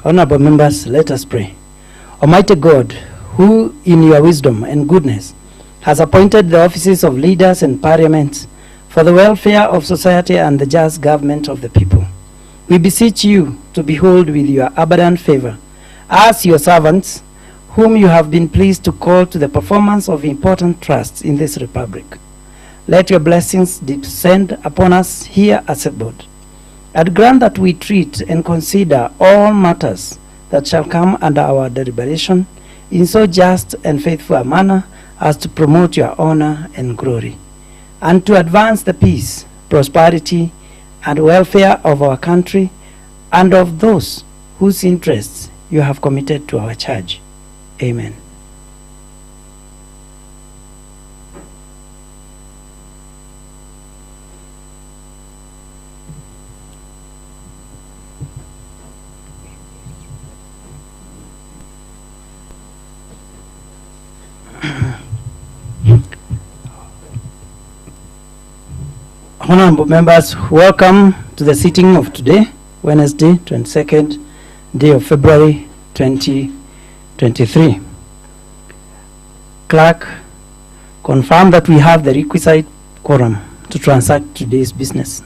Honorable members, let us pray. Almighty God, who in your wisdom and goodness has appointed the offices of leaders and parliaments for the welfare of society and the just government of the people, we beseech you to behold with your abundant favor us, your servants, whom you have been pleased to call to the performance of important trusts in this republic. Let your blessings descend upon us here assembled, and grant that we treat and consider all matters that shall come under our deliberation in so just and faithful a manner as to promote your honor and glory, and to advance the peace, prosperity, and welfare of our country and of those whose interests you have committed to our charge. Amen. Honorable members, welcome to the sitting of today, Wednesday, 22nd day of February 2023. Clerk, confirm that we have the requisite quorum to transact today's business.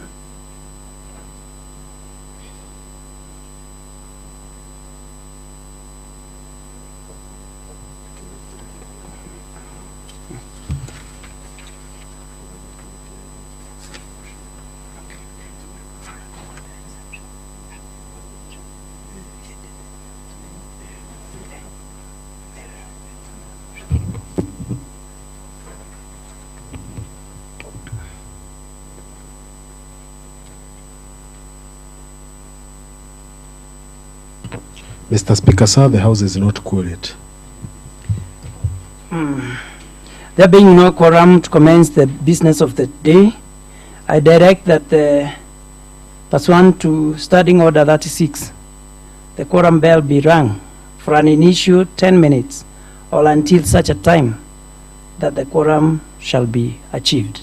Mr. Speaker, sir, the House is not quorate. There being no quorum to commence the business of the day, I direct that pursuant to Standing Order 36, the quorum bell be rung for an initial 10 minutes or until such a time that the quorum shall be achieved.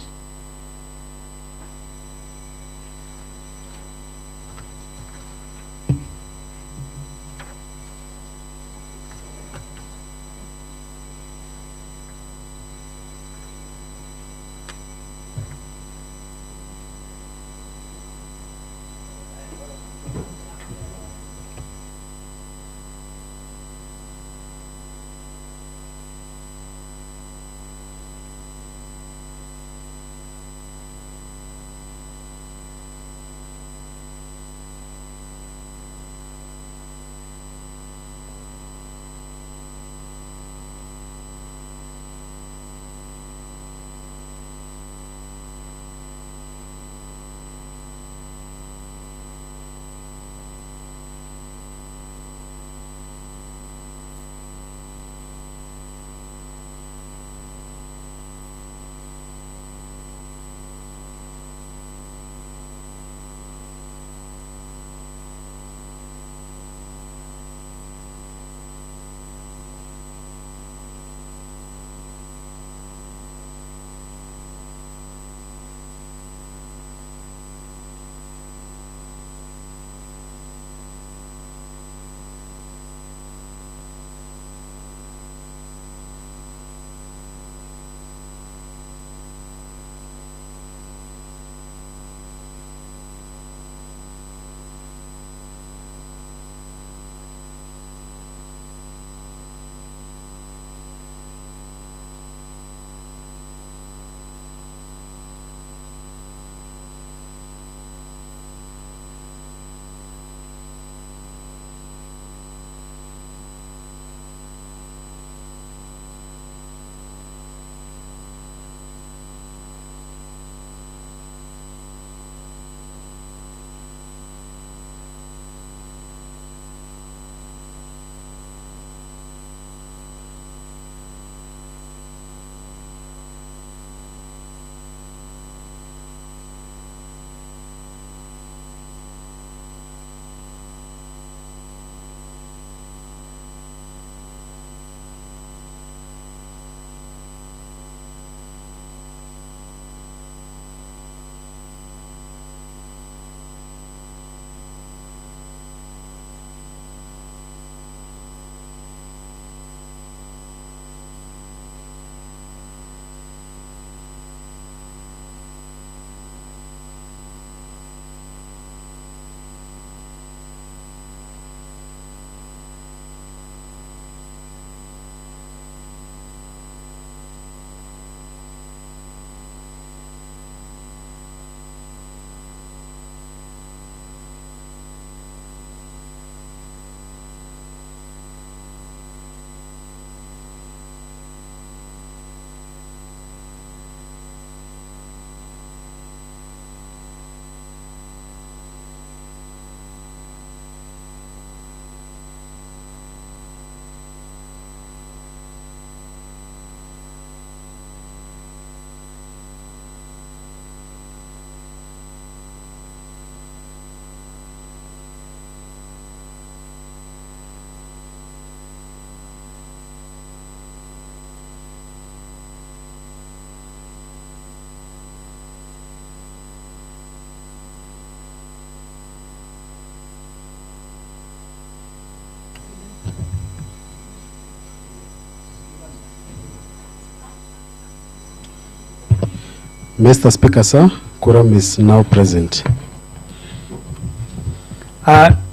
Mr. Speaker, sir, quorum is now present.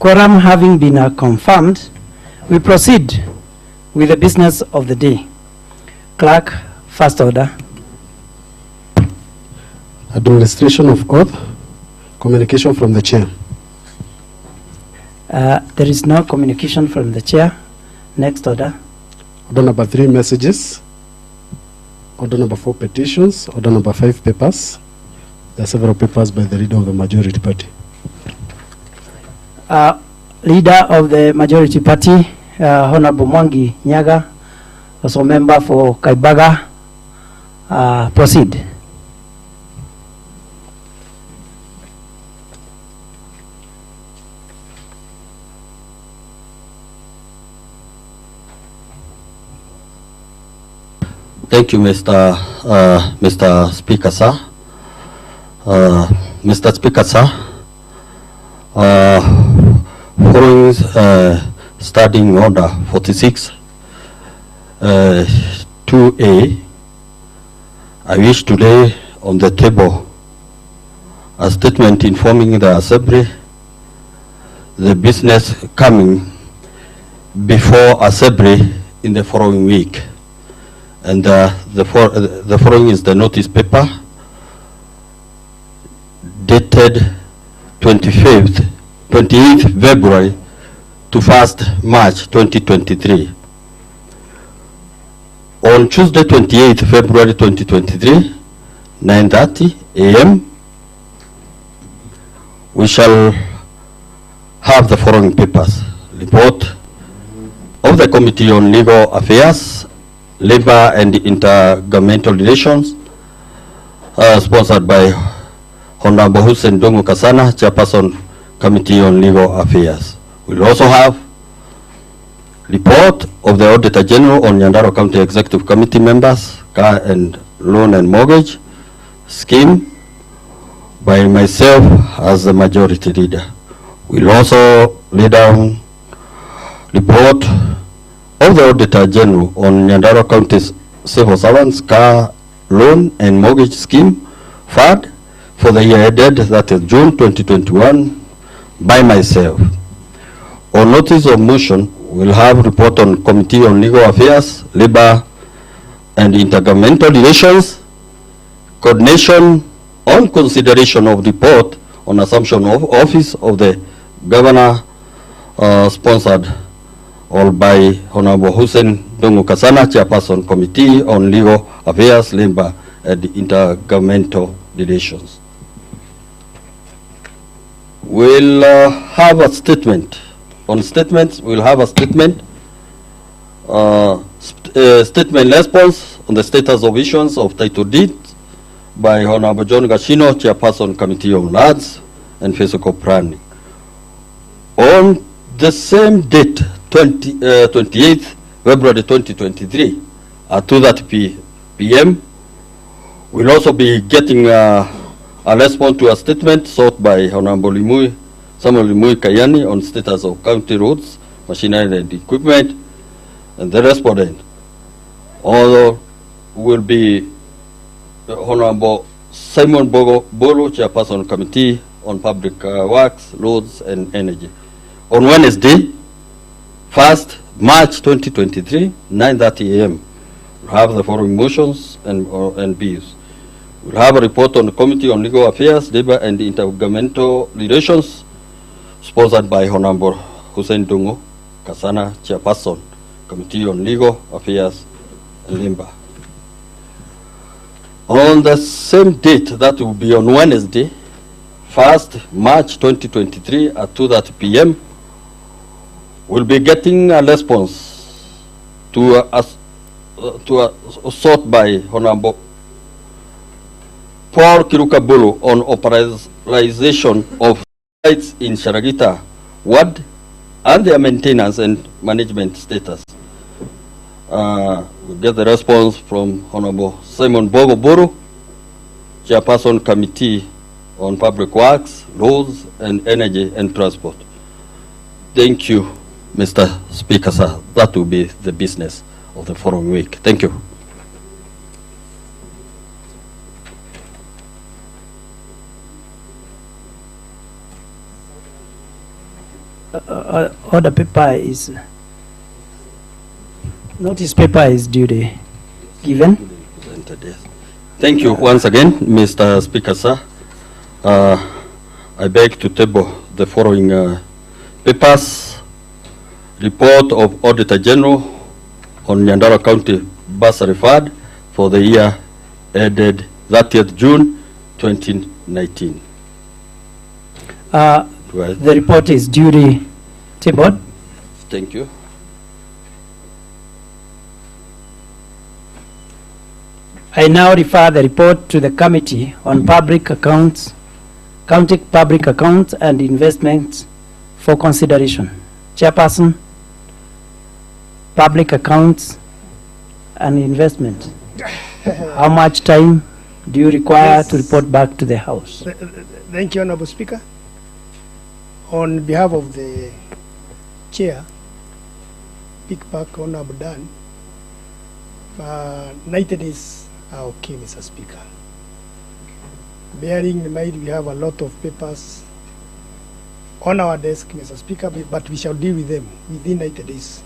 Quorum having been confirmed, we proceed with the business of the day. Clerk, first order. Administration of oath. Communication from the chair. There is no communication from the chair. Next order. Order number 3, messages. Order number 4, petitions. Order number 5, papers. There are several papers by the leader of the majority party. Leader of the majority party, Honorable Mwangi Nyaga, also member for Kaibaga, proceed. Thank you, Mr. Speaker, sir. Mr. Speaker, sir, following Standing Order 46, 2A, I wish to lay on the table a statement informing the Assembly the business coming before Assembly in the following week. And the following is the notice paper dated 28th February to 1st March 2023. On Tuesday 28th February 2023, 9:30 a.m., we shall have the following papers. Report of the Committee on Legal Affairs, Labor and Intergovernmental Relations, sponsored by Honorable Hussein Dongo Kasana, Chairperson, Committee on Legal Affairs. We'll also have report of the Auditor General on Nyandarua County Executive Committee members, car and loan and mortgage scheme, by myself as the majority leader. We'll also lay down report of the Auditor General on Nyandarua County's civil servants, car, loan and mortgage scheme, FAD, for the year ended, that is June 2021, by myself. On notice of motion, we'll have report on Committee on Legal Affairs, Labor and Intergovernmental Relations, coordination on consideration of report on assumption of office of the Governor, sponsored all by Honorable Hussein Dongo Kasana, Chairperson, Committee on Legal Affairs, Labor and Intergovernmental Relations. We'll have a statement. On statements, we'll have a statement. Statement response on the status of issuance of title deed by Honorable John Gashino, Chairperson, Committee on Lands and Physical Planning. On the same date, 28th February 2023, at 2:30 p.m., we'll also be getting a response to a statement sought by Honorable Samuel Limui Kayani on status of county roads, machinery and equipment, and the respondent although will be Honorable Simon Bolo, Chairperson, Committee on Public Works, Roads and Energy. On Wednesday, 1st March 2023, 9:30 a.m., we'll have the following motions and bills. We'll have a report on the Committee on Legal Affairs, Labor and Intergovernmental Relations, sponsored by Honorable Hussein Dongo Kasana, Chairperson, Committee on Legal Affairs and Labor. On the same date, that will be on Wednesday, 1st March 2023 at 2:30 p.m., we'll be getting a response to a sought by Honorable Paul Kirukabulu on operationalization of sites in Sharagita Ward and their maintenance and management status. We'll get the response from Honorable Simon Bogoboro, Chairperson, Committee on Public Works, Roads and Energy and Transport. Thank you, Mr. Speaker, sir. That will be the business of the following week. Thank you. order paper is, notice paper is duly given. Thank you once again, Mr. Speaker, sir. I beg to table the following papers. Report of Auditor General on Nyandarua County Bursary Fund for the year ended 30th June 2019. The report is duly tabled. Thank you. I now refer the report to the Committee on Public Accounts, County Public Accounts and Investments for consideration. Chairperson, Public Accounts and Investment. How much time do you require to report back to the House? Thank you, Honorable Speaker. On behalf of the Chair, Big Park Honorable Dan, 90 days are okay, Mr. Speaker. Bearing in mind we have a lot of papers on our desk, Mr. Speaker, but we shall deal with them within 90 days.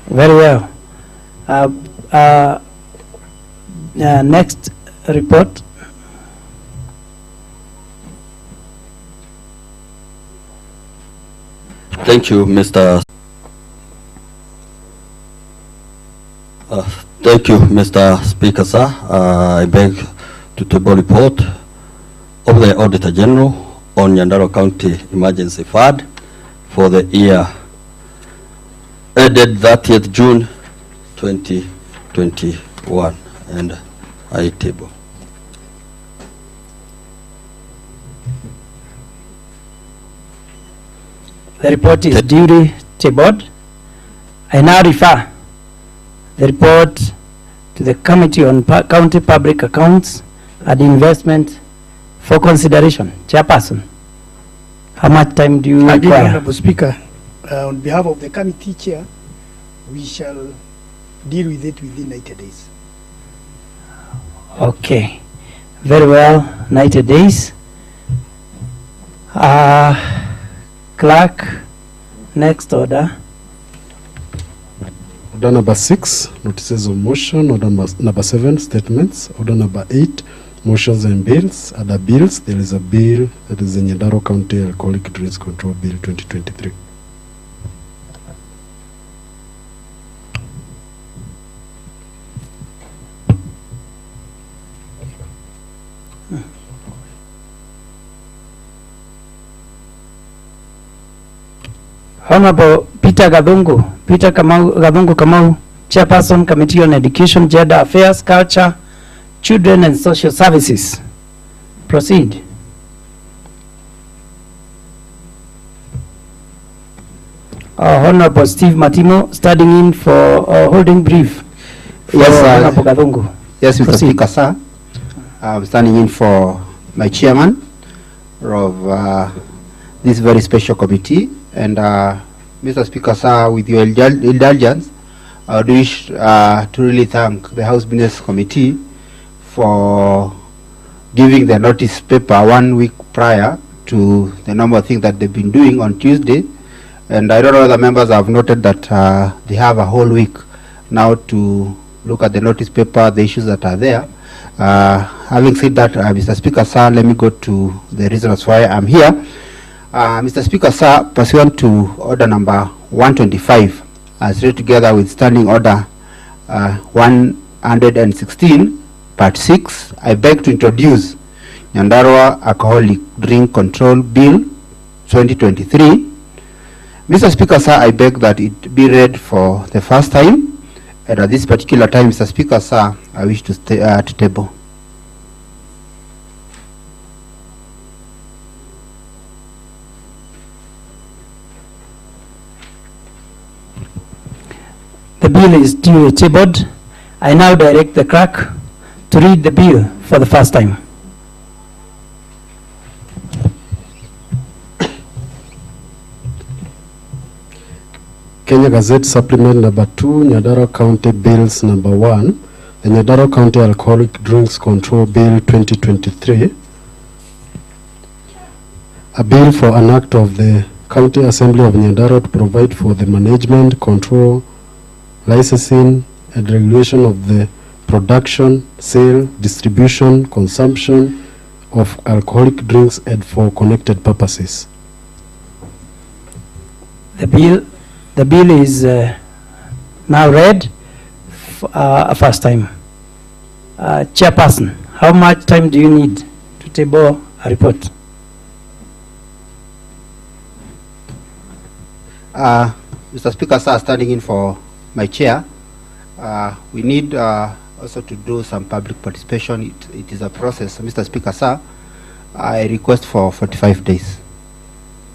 Very well. Next report. Thank you, Mr. Thank you, Mr. Speaker, sir. I beg to table report of the Auditor General on Nyandarua County Emergency Fund for the year ended 30th June 2021, and I table. The report is duly tabled. I now refer the report to the Committee on County Public Accounts and Investment for consideration. Chairperson, how much time do you require? Honorable Speaker, on behalf of the committee chair, we shall deal with it within 90 days. Okay, very well, 90 days. Clerk, next order. Order number 6, notices of motion. Order number 7, statements. Order number 8, motions and bills. Other bills, there is a bill that is the Nyandarua County Alcoholic Drinks Control Bill 2023. Honorable Peter Gadungu, Gadungu Kamau, Chairperson, Committee on Education, Gender Affairs, Culture, Children and Social Services. Proceed. Honorable Steve Matimo, standing in for holding brief. Yes, Honorable Gadungu. Yes, Mr. Proceed. Speaker, sir. I'm standing in for my chairman of this very special committee. And Mr. Speaker, sir, with your indulgence, I would wish to really thank the House Business Committee for giving the notice paper 1 week prior to the normal thing that they've been doing on Tuesday. And I don't know, the members have noted that they have a whole week now to look at the notice paper, the issues that are there. Having said that, Mr. Speaker, sir, let me go to the reasons why I'm here. Mr. Speaker, sir, pursuant to order number 125, as read together with standing order 116, part 6, I beg to introduce Nyandarua Alcoholic Drink Control Bill 2023. Mr. Speaker, sir, I beg that it be read for the first time, and at this particular time, Mr. Speaker, sir, I wish to table. The bill is duly tabled. I now direct the clerk to read the bill for the first time. Kenya Gazette Supplement number 2, Nyandarua County Bills number 1, the Nyandarua County Alcoholic Drinks Control Bill 2023. A bill for an act of the County Assembly of Nyandarua to provide for the management, control, licensing, and regulation of the production, sale, distribution, consumption of alcoholic drinks and for connected purposes. The bill is now read first time. Chairperson, how much time do you need to table a report? Mr. Speaker, sir, standing in for my chair, we need also to do some public participation. It is a process. Mr. Speaker, sir, I request for 45 days.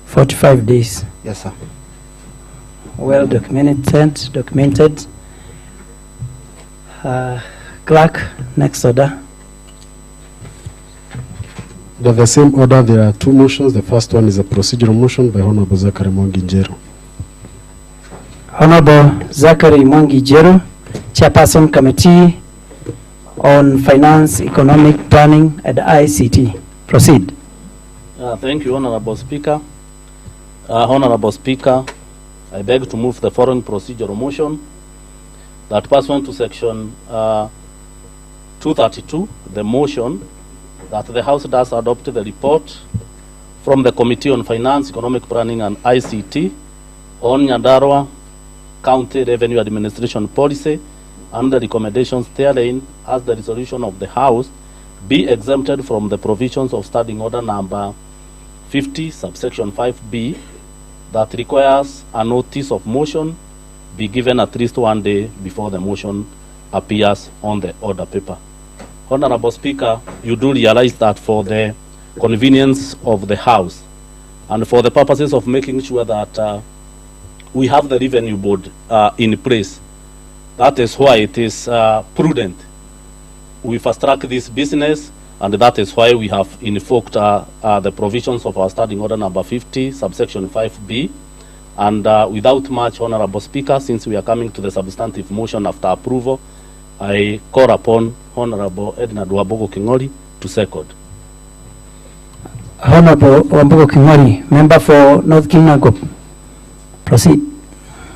45 days. Yes, sir. Well documented. Clerk, next order. Under the same order, there are two motions. The first one is a procedural motion by Honorable Zachary Mwangi Njeru. Honorable Zachary Mwangi Njeru, Chairperson Committee on Finance, Economic Planning and ICT. Proceed. Thank you, Honorable Speaker. Honorable Speaker, I beg to move the following procedural motion that pursuant to section 232, the motion that the House does adopt the report from the Committee on Finance, Economic Planning and ICT on Nyandarua County Revenue Administration Policy and the recommendations therein as the resolution of the House be exempted from the provisions of Standing Order number 50, subsection 5B, that requires a notice of motion be given at least 1 day before the motion appears on the order paper. Honorable Speaker, you do realize that for the convenience of the House and for the purposes of making sure that we have the revenue board in place, that is why it is prudent we fast track this business, and that is why we have invoked the provisions of our Standing Order number 50, subsection 5B. And without much, Honorable Speaker, since we are coming to the substantive motion after approval, I call upon Honorable Edna Duabogo Kingori to second. Honorable Wambogo Kingori, member for North Kinangop. Proceed.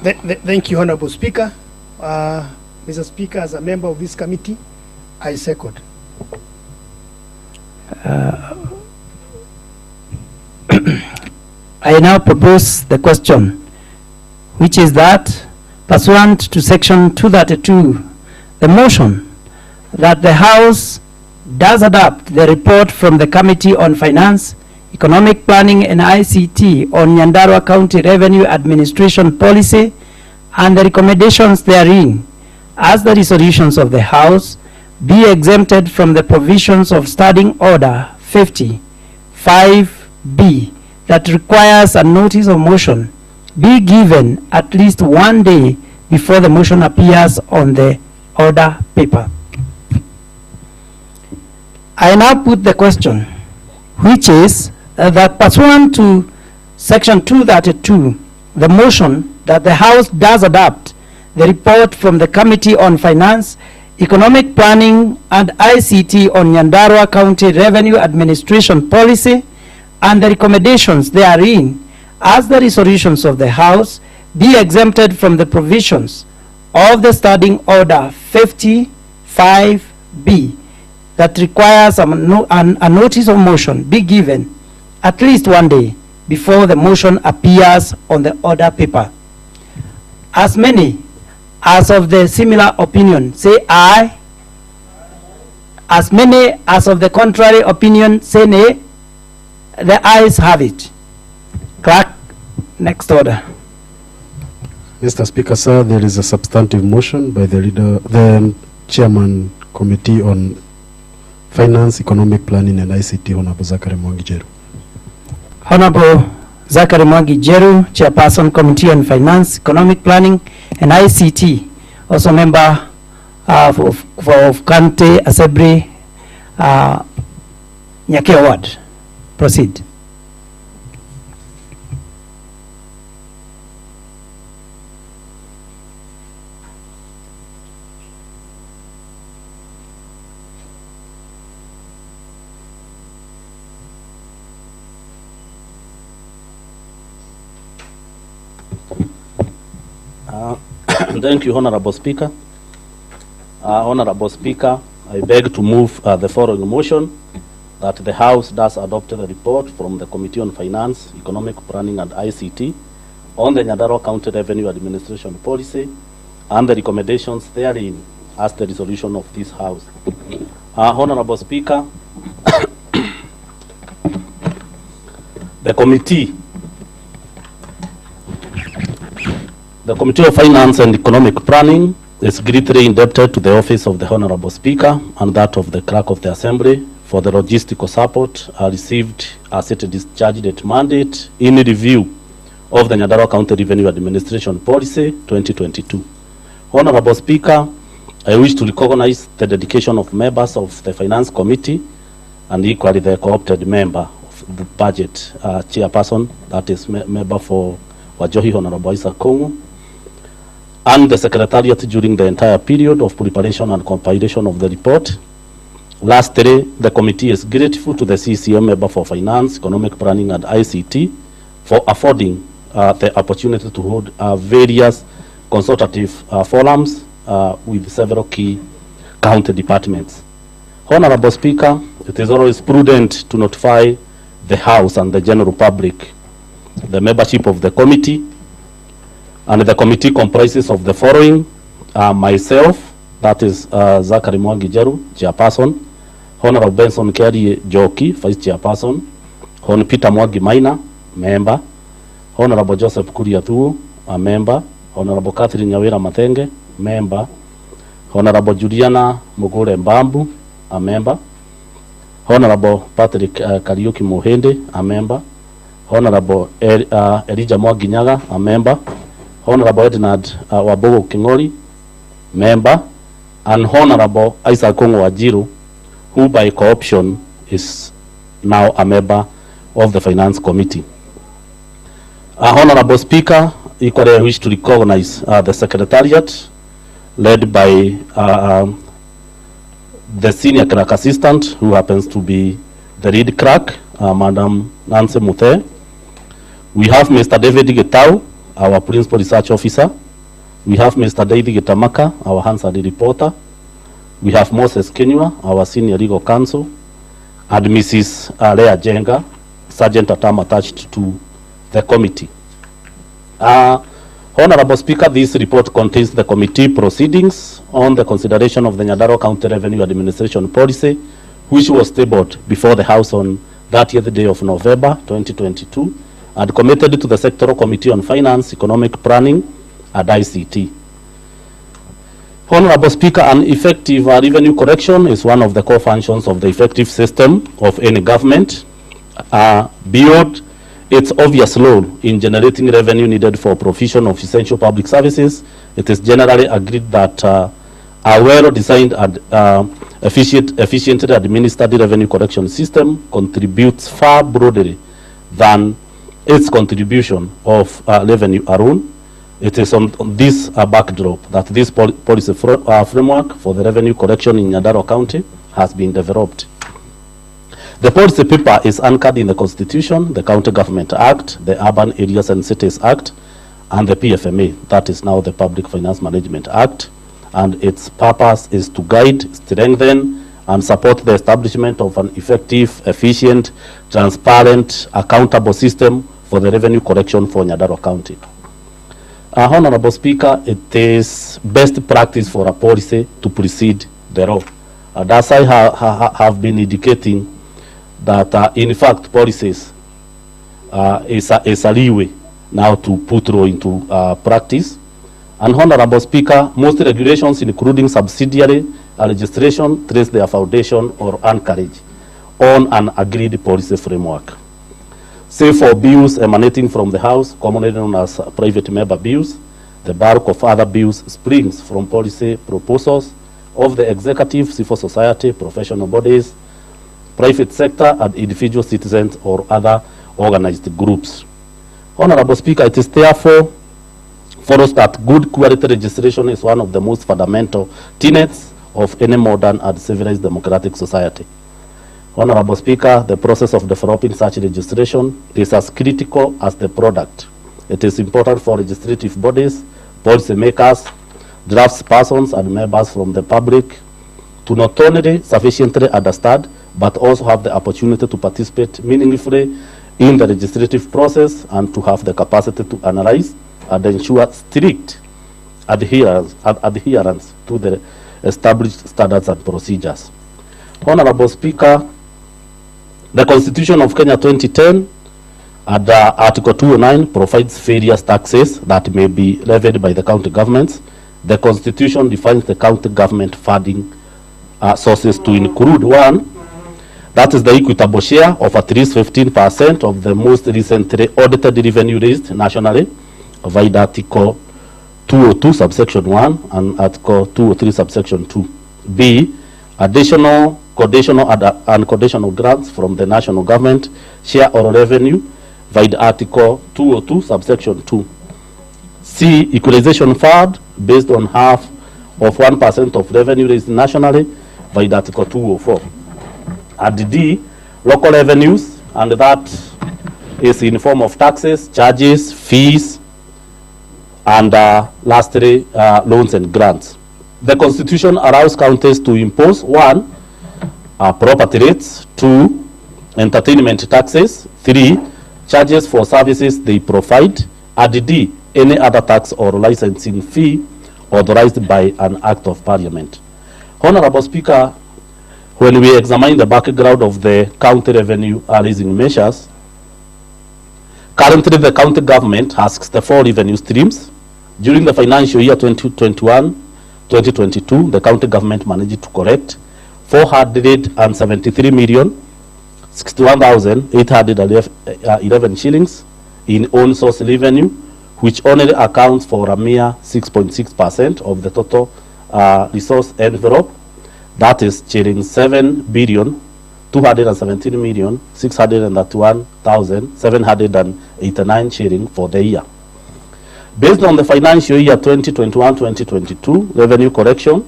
Thank you, Honorable Speaker. Mr. Speaker, as a member of this committee, I second. I now propose the question, which is that, pursuant to section 232, the motion that the House does adopt the report from the Committee on Finance, Economic Planning and ICT on Nyandarua County Revenue Administration Policy and the recommendations therein as the resolutions of the House be exempted from the provisions of Standing Order 50, 5B, that requires a notice of motion be given at least 1 day before the motion appears on the order paper. I now put the question, which is that pursuant to section 232, the motion that the House does adopt the report from the Committee on Finance, Economic Planning and ICT on Nyandarua County Revenue Administration Policy and the recommendations therein as the resolutions of the House be exempted from the provisions of the Standing Order 55B that requires a notice of motion be given at least 1 day before the motion appears on the order paper. As many as of the similar opinion say aye. As many as of the contrary opinion say nay. The ayes have it. Clerk, next order. Mr. Speaker, sir, there is a substantive motion by the Chairman Committee on Finance, Economic Planning and ICT, Honorable Zachary Mwangi Njeru. Honorable Zachary Mwangi Njeru, Chairperson Committee on Finance, Economic Planning and ICT, also member of County Assembly, Nyake Ward. Proceed. Thank you, Honorable Speaker. Honorable Speaker, I beg to move the following motion that the House does adopt the report from the Committee on Finance, Economic Planning and ICT on the Nyandarua County Revenue Administration Policy and the recommendations therein as the resolution of this House. Honorable Speaker, the Committee of Finance and Economic Planning is greatly indebted to the Office of the Honorable Speaker and that of the Clerk of the Assembly for the logistical support received as it discharged its mandate in review of the Nyandarua County Revenue Administration Policy 2022. Honorable Speaker, I wish to recognize the dedication of members of the Finance Committee and equally the co-opted member of the Budget Chairperson, that is member for Wajohi, Honorable Isaac Kongu, and the Secretariat during the entire period of preparation and compilation of the report. Lastly, the committee is grateful to the CCM member for Finance, Economic Planning and ICT for affording the opportunity to hold various consultative forums with several key county departments. Honorable Speaker, it is always prudent to notify the House and the general public the membership of the committee, and the committee comprises of the following: myself, that is Zachary Mwangijeru, Chairperson; Honorable Benson Kerry Joki, Vice Chairperson; Hon Peter Mwangi Maina, Member; Honorable Joseph Kuriathu, a Member; Honorable Catherine Nyawira Matenge, Member; Honorable Juliana Mugure Mbambu, a Member; Honorable Patrick Kariuki Muhende, a Member; Honorable Elijah Mwaginyaga, a Member; Honorable Ednard Wabogo Kingori, Member; and Honorable Isaac Kongo Wajiru, who by co-option is now a member of the Finance Committee. Honorable Speaker, equally I wish to recognize the Secretariat led by the Senior Clerk Assistant, who happens to be the lead clerk, Madam Nancy Muthe. We have Mr. David Getau, our Principal Research Officer. We have Mr. David Getamaka, our Hansard reporter. We have Moses Kenywa, our Senior Legal Counsel, and Mrs. Lea Jenga, Sergeant at Arm attached to the committee. Honorable Speaker, this report contains the committee proceedings on the consideration of the Nyandarua County Revenue Administration Policy, which was tabled before the House on 30th day of November 2022 and committed to the Sectoral Committee on Finance, Economic Planning and ICT. Honorable Speaker, an effective revenue collection is one of the core functions of the effective system of any government. Beyond its obvious role in generating revenue needed for provision of essential public services, it is generally agreed that a well-designed and efficiently administered revenue collection system contributes far broadly than its contribution of revenue alone. It is on this backdrop that this policy framework for the revenue collection in Nyandarua County has been developed. The policy paper is anchored in the Constitution, the County Government Act, the Urban Areas and Cities Act, and the PFMA, that is now the Public Finance Management Act, and its purpose is to guide, strengthen, and support the establishment of an effective, efficient, transparent, accountable system for the revenue collection for Nyandarua County. Honorable Speaker, it is best practice for a policy to precede the law. As I have been indicating, that in fact policies is a leeway now to put law into practice. And Honorable Speaker, most regulations including subsidiary registration trace their foundation or anchorage on an agreed policy framework. Save for bills emanating from the House, commonly known as private member bills, the bulk of other bills springs from policy proposals of the executive, civil society, professional bodies, private sector, and individual citizens or other organized groups. Honorable Speaker, it is therefore follows that good quality registration is one of the most fundamental tenets of any modern and civilized democratic society. Honorable Speaker, the process of developing such registration is as critical as the product. It is important for legislative bodies policy makers, draftspersons, and members from the public to not only sufficiently understand, but also have the opportunity to participate meaningfully in the legislative process and to have the capacity to analyze and ensure strict adherence to the established standards and procedures. Honorable Speaker, the Constitution of Kenya 2010 and Article 209 provides various taxes that may be levied by the county governments. The Constitution defines the county government funding sources to include: one, that is the equitable share of at least 15% of the most recently audited revenue raised nationally via Article 202 subsection 1 and Article 203 subsection 2. B, additional, conditional and conditional grants from the national government share or revenue via Article 202 subsection 2. C, equalization fund based on half of 1% of revenue raised nationally via Article 204. And D, local revenues, and that is in form of taxes, charges, fees, and lastly, loans and grants. The Constitution allows counties to impose: one, property rates; two, entertainment taxes; three, charges for services they provide; and D, any other tax or licensing fee authorized by an act of parliament. Honorable Speaker, when we examine the background of the county revenue raising measures, currently the county government has 64 revenue streams. During the financial year 2021-2022, the county government managed to collect 463,061,811 shillings in own source revenue, which only accounts for a mere 6.6% of the total resource envelope. That is shilling 7,217,631,789 shilling for the year. Based on the financial year 2021-2022 revenue collection,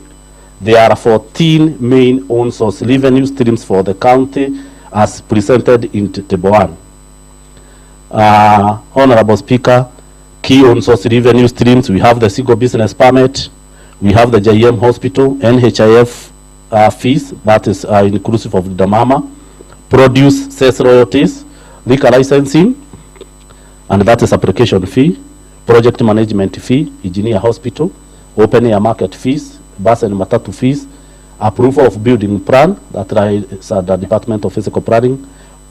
there are 14 main own source revenue streams for the county as presented in Table 1. Honorable Speaker, key own source revenue streams: we have the single business permit, we have the JM Hospital, NHIF fees, that is inclusive of the mama, produce sales royalties, liquor licensing, and that is application fee, project management fee, engineer hospital, open air market fees, bus and matatu fees, approval of building plan, that is the Department of Physical Planning,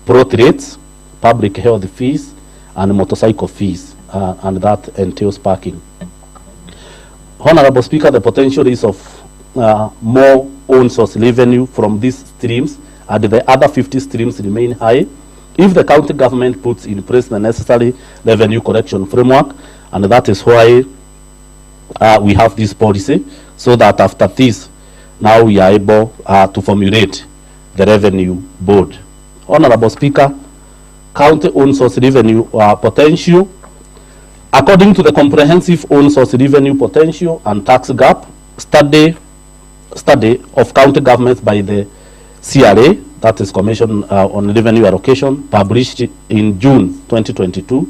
plot rates, public health fees, and motorcycle fees, and that entails parking. Honorable Speaker, the potential is of more own source revenue from these streams, and the other 50 streams remain high if the county government puts in place the necessary revenue collection framework, and that is why we have this policy, so that after this, now we are able to formulate the revenue board. Honorable Speaker, county own source revenue potential. According to the comprehensive own source revenue potential and tax gap study of county governments by the CRA, that is Commission on Revenue Allocation, published in June 2022,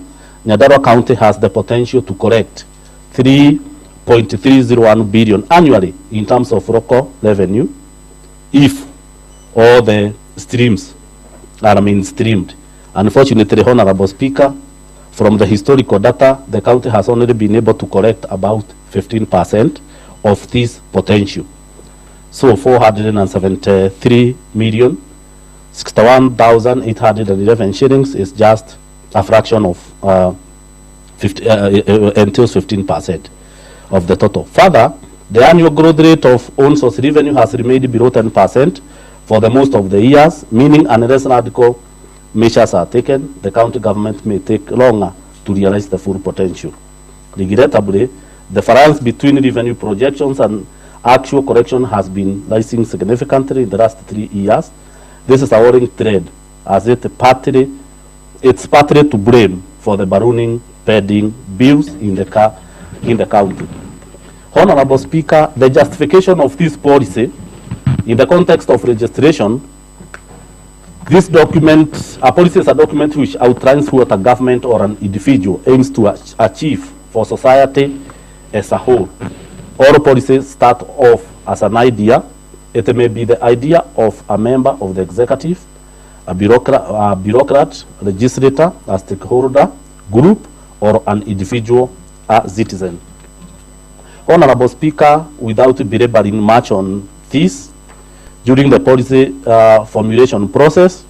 Nyandarua County has the potential to collect 3.301 billion annually in terms of local revenue if all the streams are mainstreamed. Unfortunately, Honorable Speaker, from the historical data, the county has only been able to collect about 15% of this potential. So 473,061,811 shillings is just a fraction of entails 15% of the total. Further, the annual growth rate of own source revenue has remained below 10% for the most of the years, meaning unless radical measures are taken, the county government may take longer to realize the full potential. Regrettably, the difference between revenue projections and actual collection has been rising significantly in the last 3 years. This is a worrying trend, as it's partly to blame for the ballooning pending bills in the county. Honorable Speaker, the justification of this policy in the context of registration, this document, a policy is a document which outlines what a government or an individual aims to achieve for society as a whole. All policies start off as an idea. It may be the idea of a member of the executive, a bureaucrat, legislator, a stakeholder group, or an individual citizen. Honorable Speaker, without belaboring much on this, during the policy formulation process,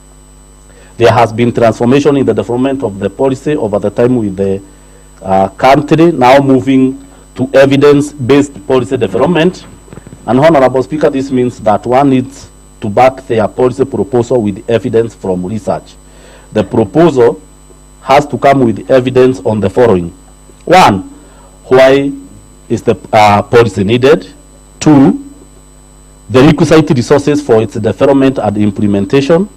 there has been transformation in the development of the policy over the time with the country now moving to evidence-based policy development. And Honorable Speaker, this means that one needs to back their policy proposal with evidence from research. The proposal has to come with evidence on the following. One, why is the policy needed? Two, the requisite resources for its development and implementation,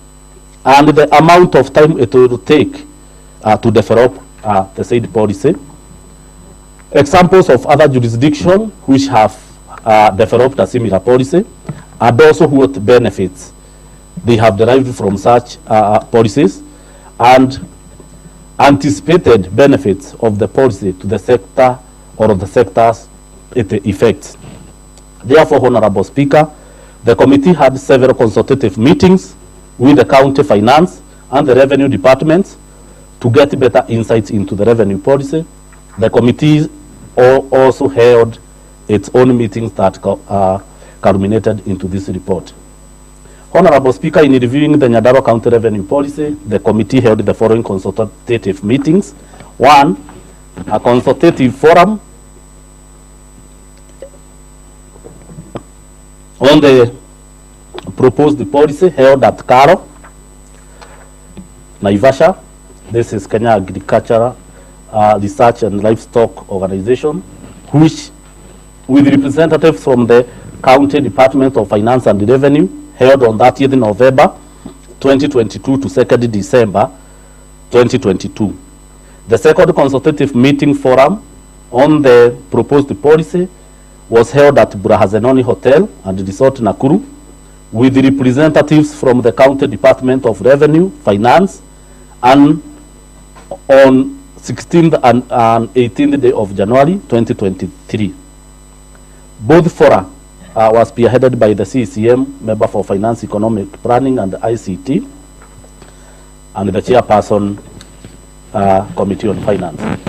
and the amount of time it will take to develop the said policy. Examples of other jurisdictions which have developed a similar policy, and also what benefits they have derived from such policies, and anticipated benefits of the policy to the sector or of the sectors it affects. Therefore, Honorable Speaker, the committee had several consultative meetings with the county finance and the revenue departments to get better insights into the revenue policy. The committee also held its own meetings that culminated into this report. Honorable Speaker, in reviewing the Nyandarua County Revenue Policy, the committee held the following consultative meetings. One, a consultative forum on the proposed policy held at Karo, Naivasha. This is Kenya Agricultural Research and Livestock Organization, which, with representatives from the County Department of Finance and Revenue, held on 30th November 2022 to 2nd December 2022. The second consultative meeting forum on the proposed policy was held at Burahazenoni Hotel and Resort Nakuru, with representatives from the County Department of Revenue, Finance, and on 16th and 18th day of January 2023. Both fora was spearheaded by the CCM, Member for Finance, Economic Planning and ICT, and the Chairperson, Committee on Finance.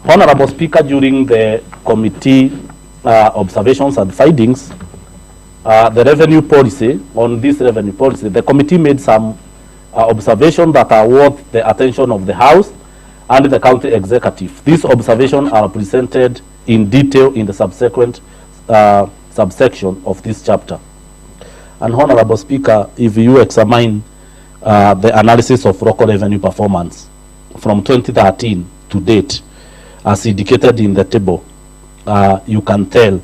Honorable Speaker, during the committee observations and findings, the revenue policy, on this revenue policy, the committee made some observations that are worth the attention of the House and the county executive. These observations are presented in detail in the subsequent subsection of this chapter. And Honorable Speaker, if you examine the analysis of local revenue performance from 2013 to date, as indicated in the table, you can tell.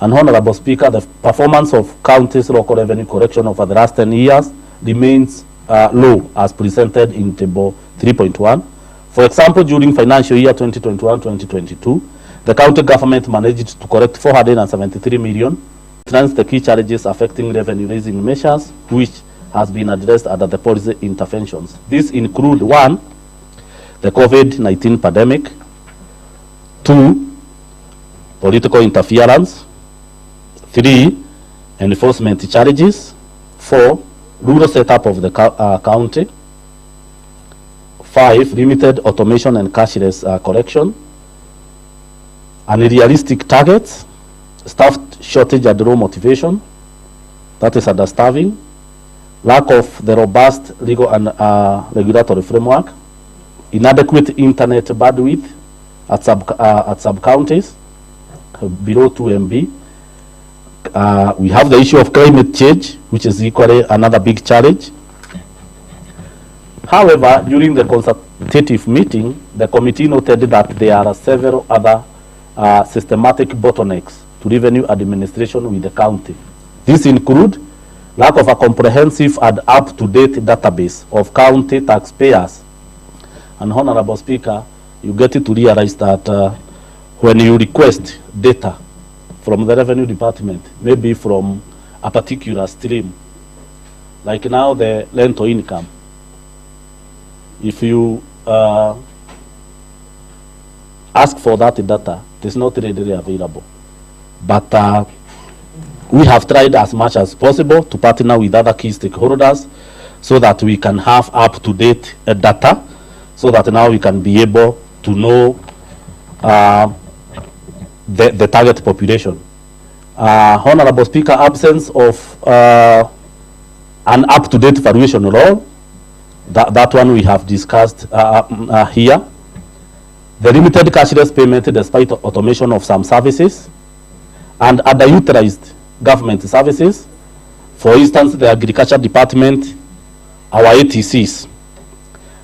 And Honorable Speaker, the performance of counties' local revenue collection over the last 10 years remains low, as presented in table 3.1. For example, during financial year 2021-2022, the county government managed to collect 473 million, trans the key challenges affecting revenue-raising measures, which has been addressed under the policy interventions. These include: one, the COVID-19 pandemic; two, political interference; three, enforcement charges; four, rural setup of the county; five, limited automation and cashless collection; unrealistic targets; staff shortage and low motivation, that is understaffing; lack of the robust legal and regulatory framework; inadequate internet bandwidth at sub-counties below 2 MB. We have the issue of climate change, which is equally another big challenge. However, during the consultative meeting, the committee noted that there are several other systematic bottlenecks to revenue administration with the county. These include lack of a comprehensive and up-to-date database of county taxpayers. And Honorable Speaker, you get to realize that when you request data from the revenue department, maybe from a particular stream, like now the rental income, if you ask for that data, it is not readily available. But we have tried as much as possible to partner with other key stakeholders so that we can have up-to-date data, so that now we can be able to know the target population. Honorable Speaker, absence of an up-to-date valuation role, that one we have discussed here. The limited cashless payment despite automation of some services, and underutilized government services. For instance, the Agriculture Department, our ATCs.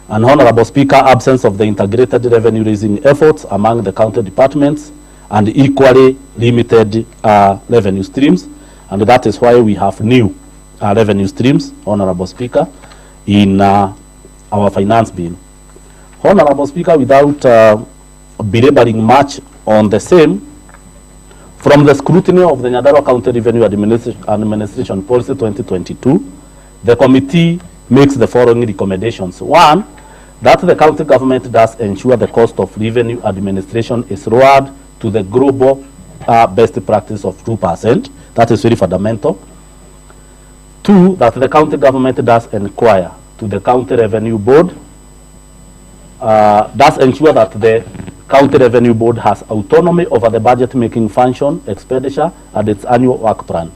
And Honorable Speaker, absence of the integrated revenue raising efforts among the county departments, and equally limited revenue streams. And that is why we have new revenue streams, Honorable Speaker, in our finance bill. Honorable Speaker, without belaboring much on the same, from the scrutiny of the Nyandarua County Revenue Administration Policy 2022, the committee makes the following recommendations. One, that the county government does ensure the cost of revenue administration is lowered to the global best practice of 2%. That is very fundamental. Two, that the county government does inquire to the county revenue board, does ensure that the County Revenue Board has autonomy over the budget-making function, expenditure, and its annual work plan.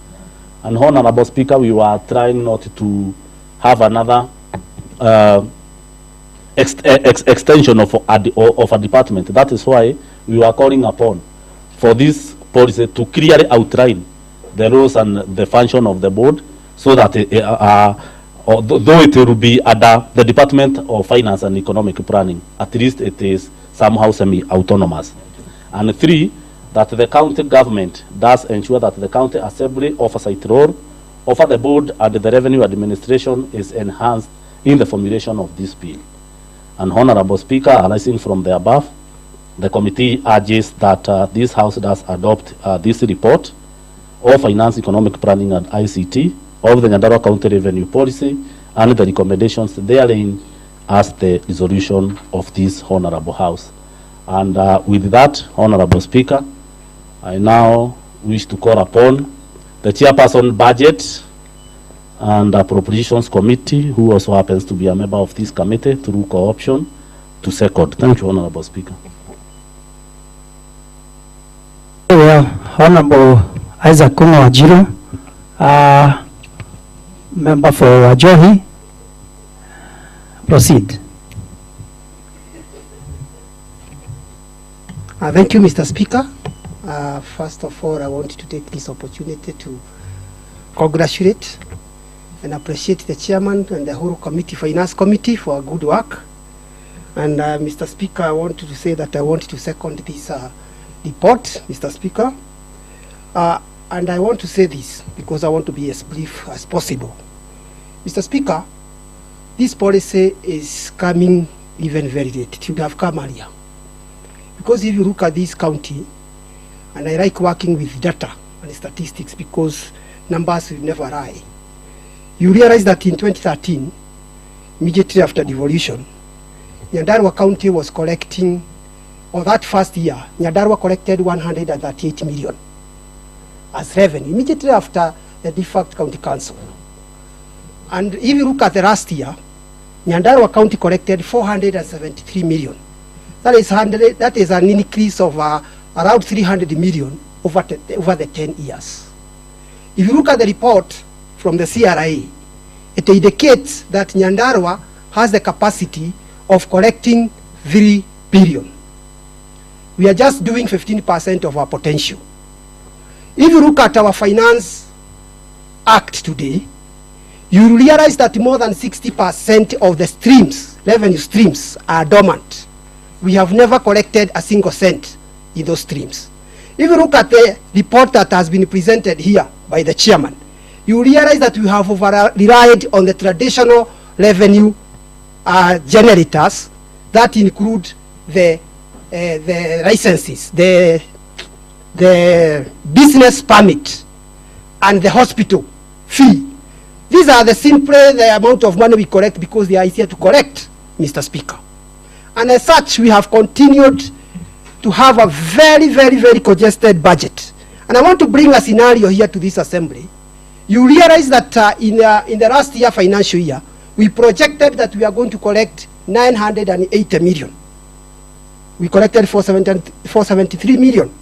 And Honorable Speaker, we were trying not to have another extension of a department. That is why we were calling upon for this policy to clearly outline the roles and the function of the board, so that though it will be under the Department of Finance and Economic Planning, at least it is somehow semi-autonomous. And three, that the county government does ensure that the county assembly oversight role over the board and the revenue administration is enhanced in the formulation of this bill. And Honorable Speaker, arising from the above, the committee urges that this House does adopt this report of Finance, Economic Planning and ICT of the Nyandarua County Revenue Policy and the recommendations therein as the resolution of this Honorable House. And with that, Honorable Speaker, I now wish to call upon the Chairperson Budget and Appropriations Committee, who also happens to be a member of this committee through co-option, to second. Thank you, Honorable Speaker. Well, Honorable Isaac Kuno Wajiro, member for Wajohi, proceed. Thank you, Mr. Speaker. First of all, I want to take this opportunity to congratulate and appreciate the chairman and the whole committee, Finance Committee, for good work. And Mr. Speaker, I want to say that I want to second this report, Mr. Speaker. And I want to say this because I want to be as brief as possible. Mr. Speaker, this policy is coming even very late. It should have come earlier. Because if you look at this county, and I like working with data and statistics because numbers will never lie, you realize that in 2013, immediately after devolution, Nyandarua County was collecting, or that first year, Nyandarua collected 138 million as revenue, immediately after the defunct county council. And if you look at the last year, Nyandarua County collected 473 million. That is an increase of around 300 million over the 10 years. If you look at the report from the CRA, it indicates that Nyandarua has the capacity of collecting 3 billion. We are just doing 15% of our potential. If you look at our Finance Act today, you realize that more than 60% of the streams, revenue streams, are dormant. We have never collected a single cent in those streams. If you look at the report that has been presented here by the chairman, you realize that we have relied on the traditional revenue generators that include the licenses, the business permit, and the hospital fee. These are the amount of money we collect because they are easier to collect, Mr. Speaker. And as such, we have continued to have a very, very, very congested budget. And I want to bring a scenario here to this assembly. You realize that in the last year, financial year, we projected that we are going to collect 980 million. We collected 473 million,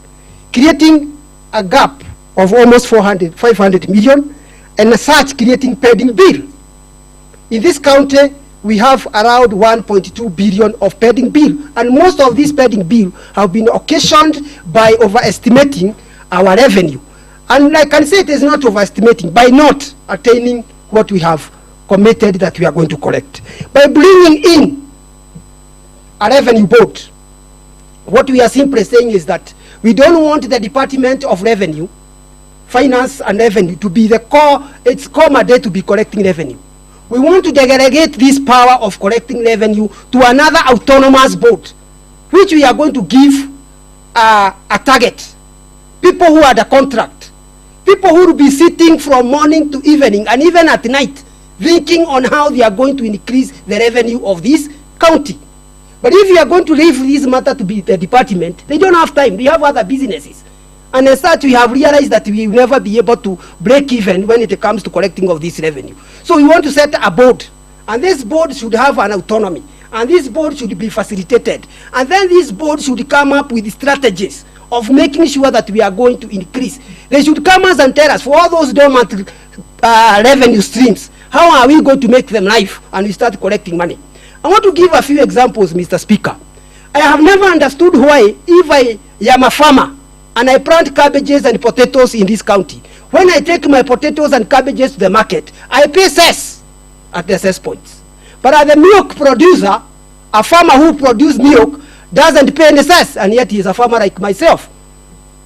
creating a gap of almost 500 million, and as such creating pending bill. In this county, we have around 1.2 billion of pending bill, and most of these pending bill have been occasioned by overestimating our revenue. And I can say it is not overestimating, by not attaining what we have committed that we are going to collect. By bringing in a revenue board, what we are simply saying is that we don't want the Department of Revenue, Finance and Revenue to be the core, its core mandate to be collecting revenue. We want to delegate this power of collecting revenue to another autonomous board, which we are going to give a target. People who are the contract, people who will be sitting from morning to evening and even at night, thinking on how they are going to increase the revenue of this county. But if you are going to leave this matter to be the department, they don't have time. They have other businesses. And as such, we have realized that we will never be able to break even when it comes to collecting of this revenue. So we want to set a board. And this board should have an autonomy. And this board should be facilitated. And then this board should come up with strategies of making sure that we are going to increase. They should come us and tell us, for all those dormant revenue streams, how are we going to make them live and we start collecting money? I want to give a few examples, Mr. Speaker. I have never understood why, if I am a farmer and I plant cabbages and potatoes in this county, when I take my potatoes and cabbages to the market, I pay cess at the cess points. But as a milk producer, a farmer who produces milk doesn't pay any cess, and yet he is a farmer like myself.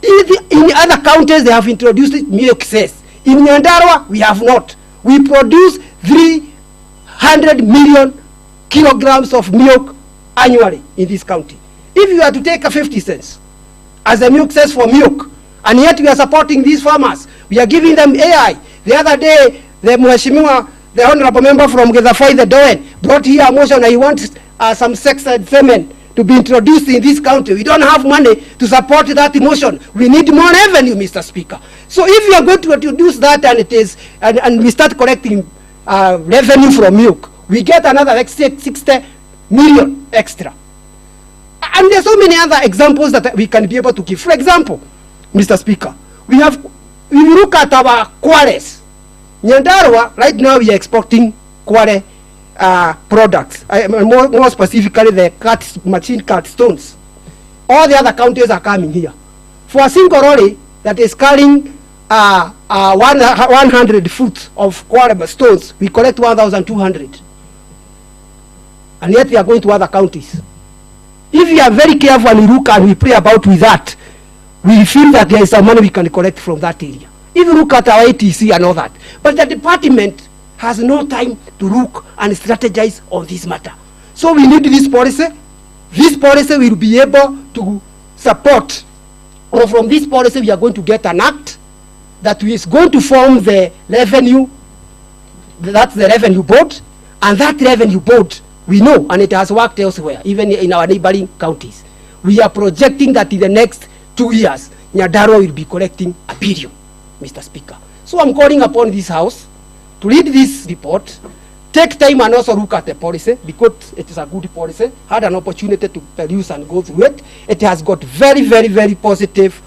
In other counties, they have introduced milk cess. In Nyandarua, we have not. We produce 300 million kilograms of milk annually in this county. If you are to take a 50 cents as a milk cess for milk, and yet we are supporting these farmers, we are giving them AI. The other day, the Mheshimiwa, the honorable member from Gezafoi, the Doen, brought here a motion that he wants some sex and semen to be introduced in this county. We don't have money to support that motion. We need more revenue, Mr. Speaker. So if you are going to introduce that and we start collecting revenue from milk, we get another like 60 million extra. And there are so many other examples that we can be able to give. For example, Mr. Speaker, if you look at our quarries, Nyandarua, right now we are exporting quarry products, more specifically the machine cut stones. All the other counties are coming here. For a single lorry that is carrying 100 foot of quarry stones, we collect 1,200. And yet we are going to other counties. If we are very careful and we look and we pray about with that, we feel that there is some money we can collect from that area. If you look at our ATC and all that. But the department has no time to look and strategize on this matter. So we need this policy. This policy will be able to support, or from this policy we are going to get an act that is going to form the revenue, that's the revenue board, and that revenue board, we know, and it has worked elsewhere, even in our neighboring counties. We are projecting that in the next 2 years, Nyandarua will be collecting $1 billion, Mr. Speaker. So I'm calling upon this House to read this report, take time and also look at the policy, because it is a good policy, had an opportunity to peruse and go through it. It has got very, very, very positive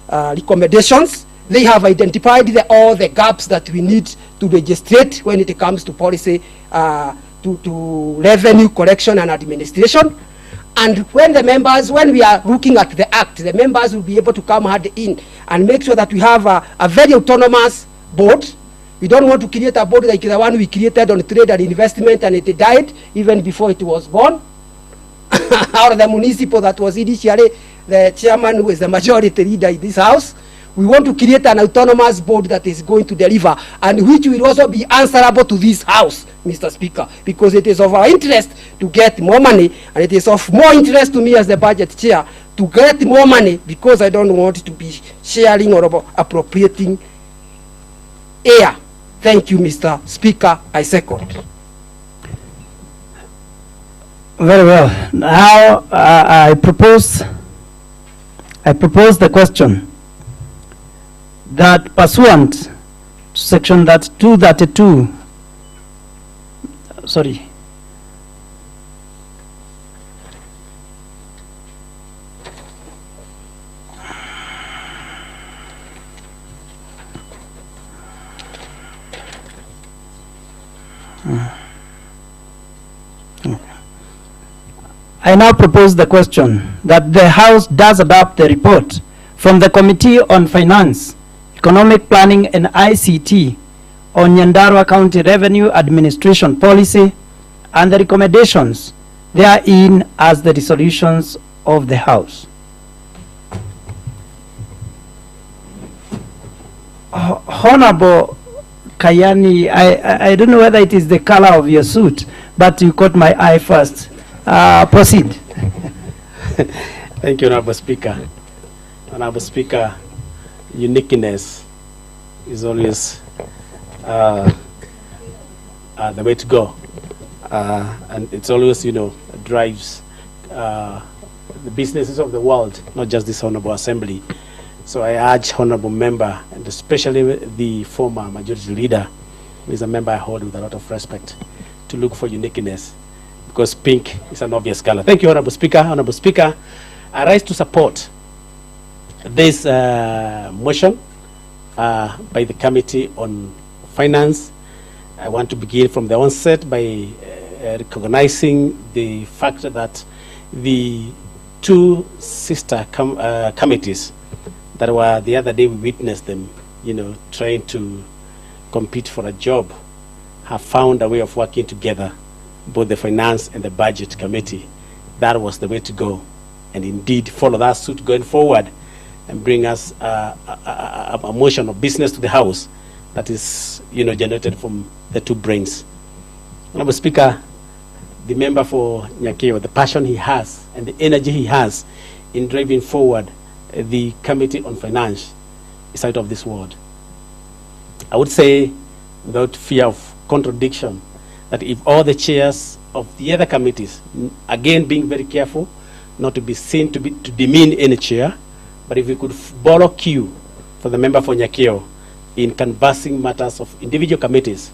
recommendations. They have identified all the gaps that we need to registrate when it comes to policy, to revenue collection and administration. And when we are looking at the act, the members will be able to come hard in and make sure that we have a very autonomous board. We don't want to create a board like the one we created on trade and investment, and it died even before it was born. Or the municipal that was initially the chairman, who is the majority leader in this House. We want to create an autonomous board that is going to deliver, and which will also be answerable to this House, Mr. Speaker, because it is of our interest to get more money, and it is of more interest to me as the budget chair to get more money, because I don't want to be sharing or appropriating air. Thank you, Mr. Speaker. I second. Very well. Now I propose the question that pursuant to section that 232, sorry. I now propose the question that the House does adopt the report from the Committee on Finance, Economic Planning and ICT on Nyandarua County Revenue Administration Policy and the recommendations therein as the resolutions of the House. Honorable Kayani, I don't know whether it is the color of your suit, but you caught my eye first. Proceed. Thank you, Honorable Speaker. Honorable Speaker, uniqueness is always the way to go. And it's always, drives the businesses of the world, not just this Honorable Assembly. So I urge Honorable Member, and especially the former Majority Leader, who is a member I hold with a lot of respect, to look for uniqueness, because pink is an obvious color. Thank you, Honorable Speaker. Honorable Speaker, I rise to support this motion by the Committee on Finance. I want to begin from the onset by recognizing the fact that the two sister committees that were the other day, we witnessed them, trying to compete for a job, have found a way of working together, both the Finance and the Budget Committee. That was the way to go, and indeed follow that suit going forward and bring us a motion of business to the House that is, generated from the two brains. Honorable Speaker, the member for Nyakeo, the passion he has and the energy he has in driving forward the Committee on Finance is out of this world. I would say, without fear of contradiction, that if all the chairs of the other committees, again being very careful not to be seen to demean any chair, but if we could borrow cue for the member for Nyakeo in canvassing matters of individual committees,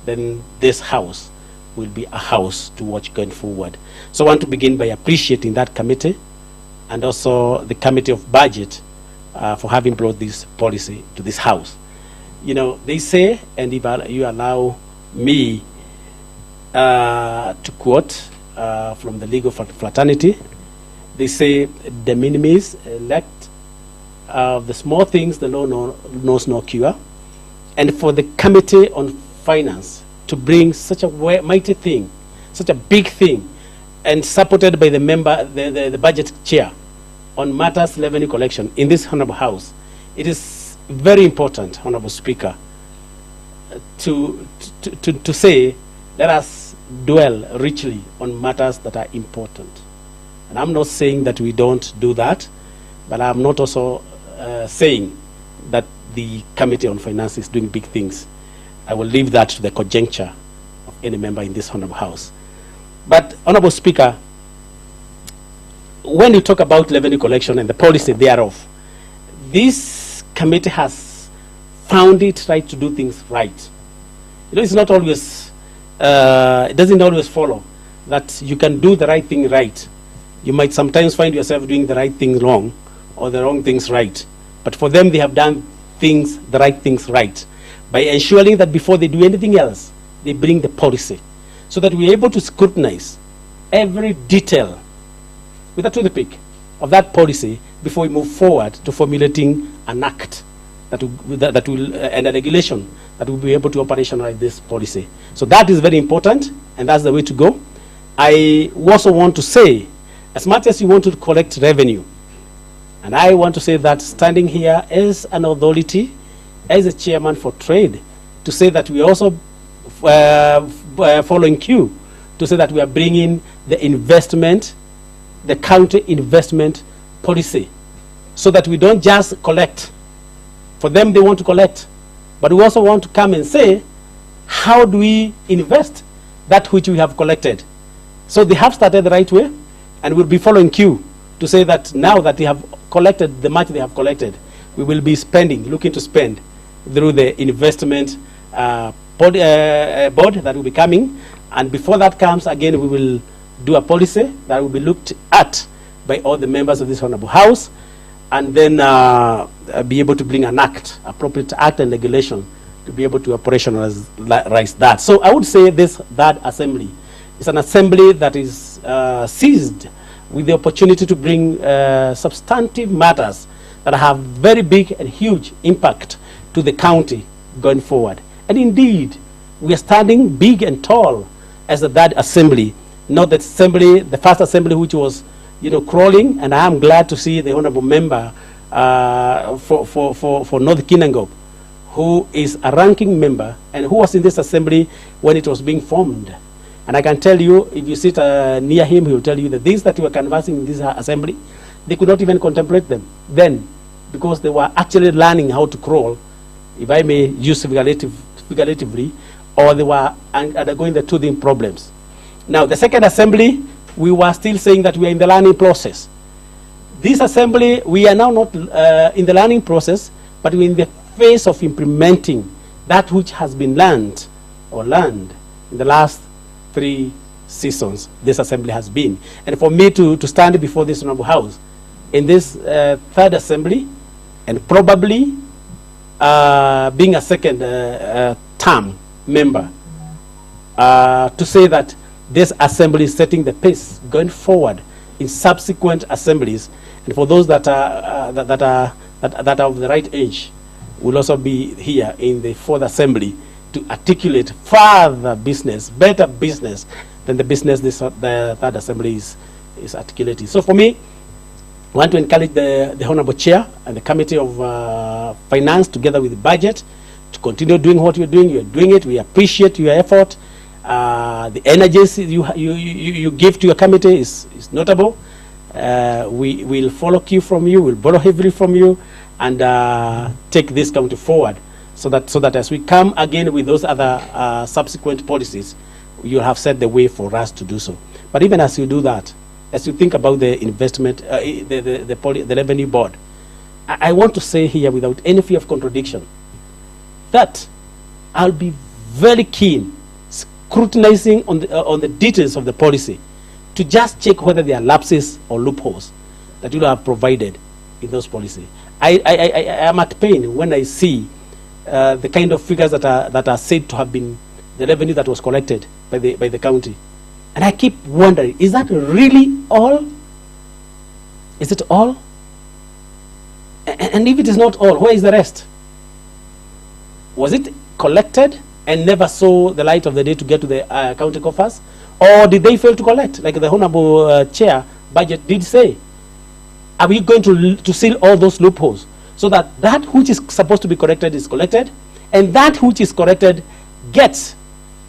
then this House will be a house to watch going forward. So I want to begin by appreciating that committee and also the Committee of Budget for having brought this policy to this House. They say, and if you allow me to quote from the legal fraternity, they say, de minimis elect the small things the law knows no cure. And for the Committee on Finance to bring such a mighty thing, such a big thing, and supported by the member, the budget chair, on matters revenue collection in this Honorable House, it is very important, Honorable Speaker, to say, let us dwell richly on matters that are important. And I'm not saying that we don't do that, but I'm not also saying that the Committee on Finance is doing big things. I will leave that to the conjecture of any member in this Honorable House. But, Honorable Speaker, when you talk about revenue collection and the policy thereof, this committee has found it right to do things right. It's not always, it doesn't always follow that you can do the right thing right. You might sometimes find yourself doing the right thing wrong or the wrong things right. But for them, they have done the right things right by ensuring that before they do anything else, they bring the policy so that we're able to scrutinize every detail with a toothpick of that policy before we move forward to formulating an act that will and a regulation that will be able to operationalize this policy. So that is very important, and that's the way to go. I also want to say, as much as you want to collect revenue, and I want to say that standing here as an authority, as a chairman for trade, to say that we also following cue, to say that we are bringing the investment, the county investment policy, so that we don't just collect. For them, they want to collect, but we also want to come and say, how do we invest that which we have collected? So they have started the right way, and we'll be following cue to say that now that they have collected the much they have collected, we will be looking to spend through the investment board that will be coming. And before that comes, again, we will do a policy that will be looked at by all the members of this honorable house, and then be able to bring an act, appropriate act and regulation to be able to operationalize that. So I would say that assembly is an assembly that is seized with the opportunity to bring substantive matters that have very big and huge impact to the county going forward. And indeed, we are standing big and tall as that assembly, not the assembly, the first assembly which was, crawling. And I am glad to see the honorable member for North Kinangop, who is a ranking member and who was in this assembly when it was being formed. And I can tell you, if you sit near him, he will tell you that these that were canvassing in this assembly, they could not even contemplate them then, because they were actually learning how to crawl, if I may use figuratively, or they were undergoing the teething problems. Now, the second assembly, we were still saying that we are in the learning process. This assembly, we are now not in the learning process, but we're in the phase of implementing that which has been learned in the last 3 seasons this assembly has been. And for me to stand before this honorable house in this third assembly, and probably being a second term member, to say that this assembly is setting the pace going forward in subsequent assemblies, and for those that are of the right age will also be here in the fourth assembly to articulate further business, better business than the business the third assembly is articulating. So for me, I want to encourage the Honorable Chair and the Committee of Finance together with the budget to continue doing what you're doing. You're doing it. We appreciate your effort. The energies you give to your committee is notable. We will follow cue from you. We'll borrow heavily from you and take this county forward. So that as we come again with those other subsequent policies, you have set the way for us to do so. But even as you do that, as you think about the investment, the revenue board, I want to say here without any fear of contradiction that I'll be very keen scrutinizing on the details of the policy to just check whether there are lapses or loopholes that you have provided in those policies. I am at pain when I see the kind of figures that are said to have been the revenue that was collected by the county. And I keep wondering, is that really all? Is it all? And if it is not all, where is the rest? Was it collected and never saw the light of the day to get to the county coffers? Or did they fail to collect, like the Honorable Chair budget did say? Are we going to seal all those loopholes so that that which is supposed to be corrected is collected, and that which is corrected gets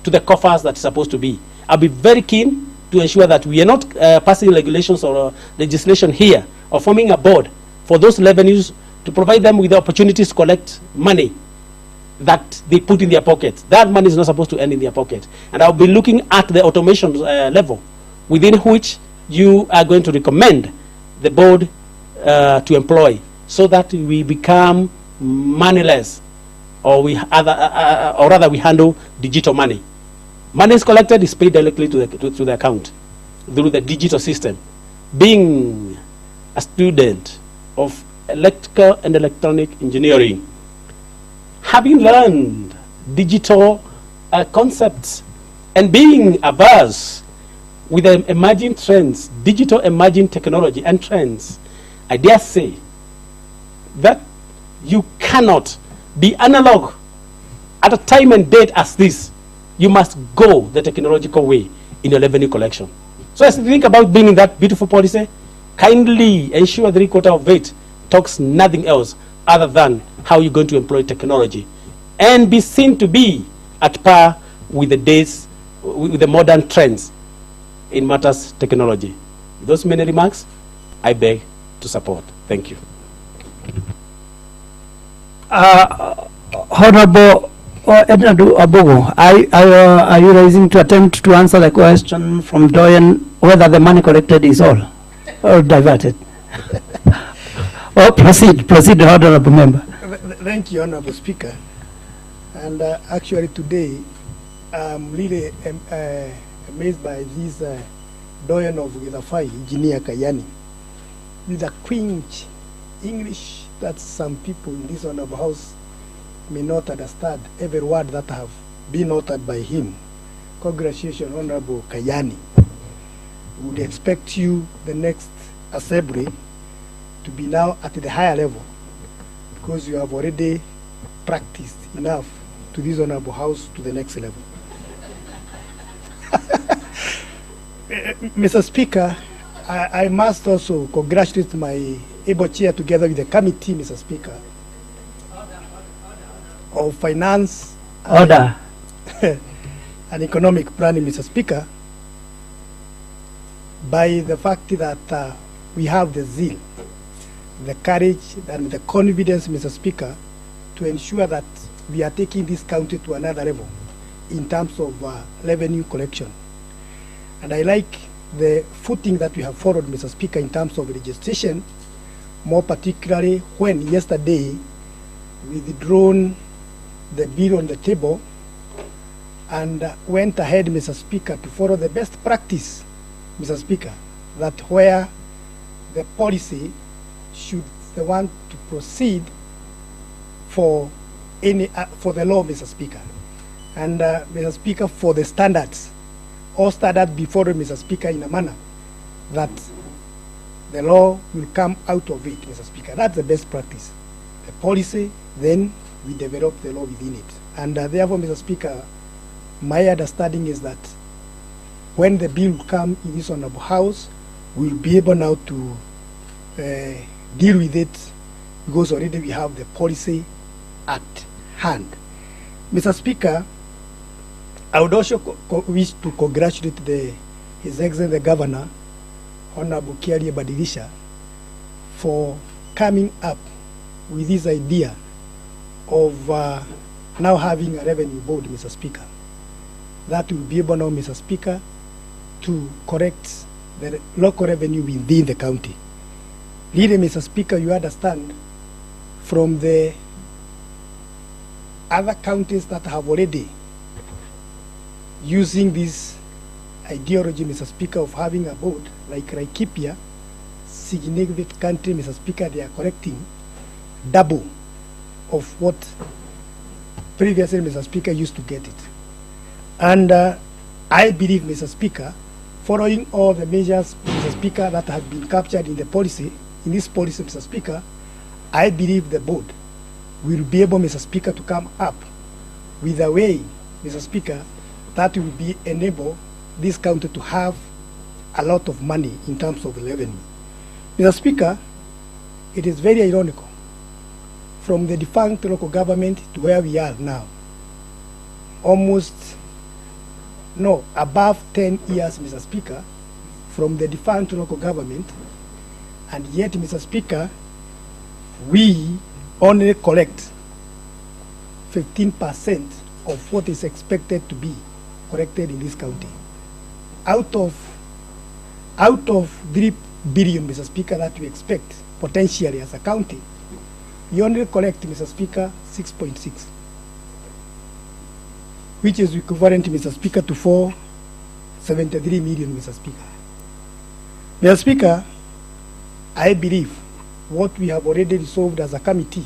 to the coffers that it's supposed to be? I'll be very keen to ensure that we are not passing regulations or legislation here or forming a board for those revenues to provide them with the opportunities to collect money that they put in their pockets. That money is not supposed to end in their pocket. And I'll be looking at the automation level within which you are going to recommend the board to employ so that we become moneyless, or rather we handle digital money. Money is collected, is paid directly to the account through the digital system. Being a student of electrical and electronic engineering, having learned digital concepts and being averse with the emerging trends, digital emerging technology and trends, I dare say that you cannot be analog at a time and date as this. You must go the technological way in your revenue collection. So as you think about being in that beautiful policy, kindly ensure 3/4 of it talks nothing else other than how you're going to employ technology and be seen to be at par with the days, with the modern trends in matters technology. With those many remarks, I beg to support. Thank you. Honorable Ednadu Abogo, are you raising to attempt to answer the question from Doyen whether the money collected is all or diverted? Or proceed, Honorable Member. Thank you, Honorable Speaker. And actually today, I'm really amazed by this Doyen of Gilafai, Engineer Kayani, with a cringe English that some people in this Honorable House may not understand every word that have been uttered by him. Congratulations, Honorable Kayani. We would expect you, the next assembly, to be now at the higher level, because you have already practiced enough to this Honorable House to the next level. Mr. Speaker, I must also congratulate my able chair together with the committee, Mr. Speaker, of Finance Order. and Economic Planning, Mr. Speaker, by the fact that we have the zeal, the courage, and the confidence, Mr. Speaker, to ensure that we are taking this county to another level in terms of revenue collection. And I like the footing that we have followed, Mr. Speaker, in terms of registration, more particularly when yesterday we withdrawn the bill on the table and went ahead, Mr. Speaker, to follow the best practice, Mr. Speaker, that where the policy should the one to proceed for any for the law, Mr. Speaker, and Mr. Speaker, for the standards, all standards before Mr. Speaker, in a manner that the law will come out of it, Mr. Speaker. That's the best practice. The policy, then we develop the law within it. And therefore, Mr. Speaker, my understanding is that when the bill will come in this Honorable House, we'll be able now to deal with it, because already we have the policy at hand. Mr. Speaker, I would also wish to congratulate His Excellency the Governor, Honorable Kiarie Badilisha, for coming up with this idea of now having a revenue board, Mr. Speaker. That will be able now, Mr. Speaker, to correct the local revenue within the county. Really, Mr. Speaker, you understand from the other counties that have already using this ideology, Mr. Speaker, of having a board like Laikipia, significant country, Mr. Speaker, they are collecting double of what previously, Mr. Speaker, used to get it. And I believe, Mr. Speaker, following all the measures, Mr. Speaker, that have been captured in the policy, in this policy, Mr. Speaker, I believe the board will be able, Mr. Speaker, to come up with a way, Mr. Speaker, that will be enable this county to have a lot of money in terms of revenue. Mr. Speaker, it is very ironical from the defunct local government to where we are now, almost, no, above 10 years, Mr. Speaker, from the defunct local government, and yet, Mr. Speaker, we only collect 15% of what is expected to be collected in this county. Out of 3 billion, Mr. Speaker, that we expect potentially as a county, we only collect, Mr. Speaker, 6.6, which is equivalent, Mr. Speaker, to 473 million, Mr. Speaker. Mr. Speaker, I believe what we have already resolved as a committee,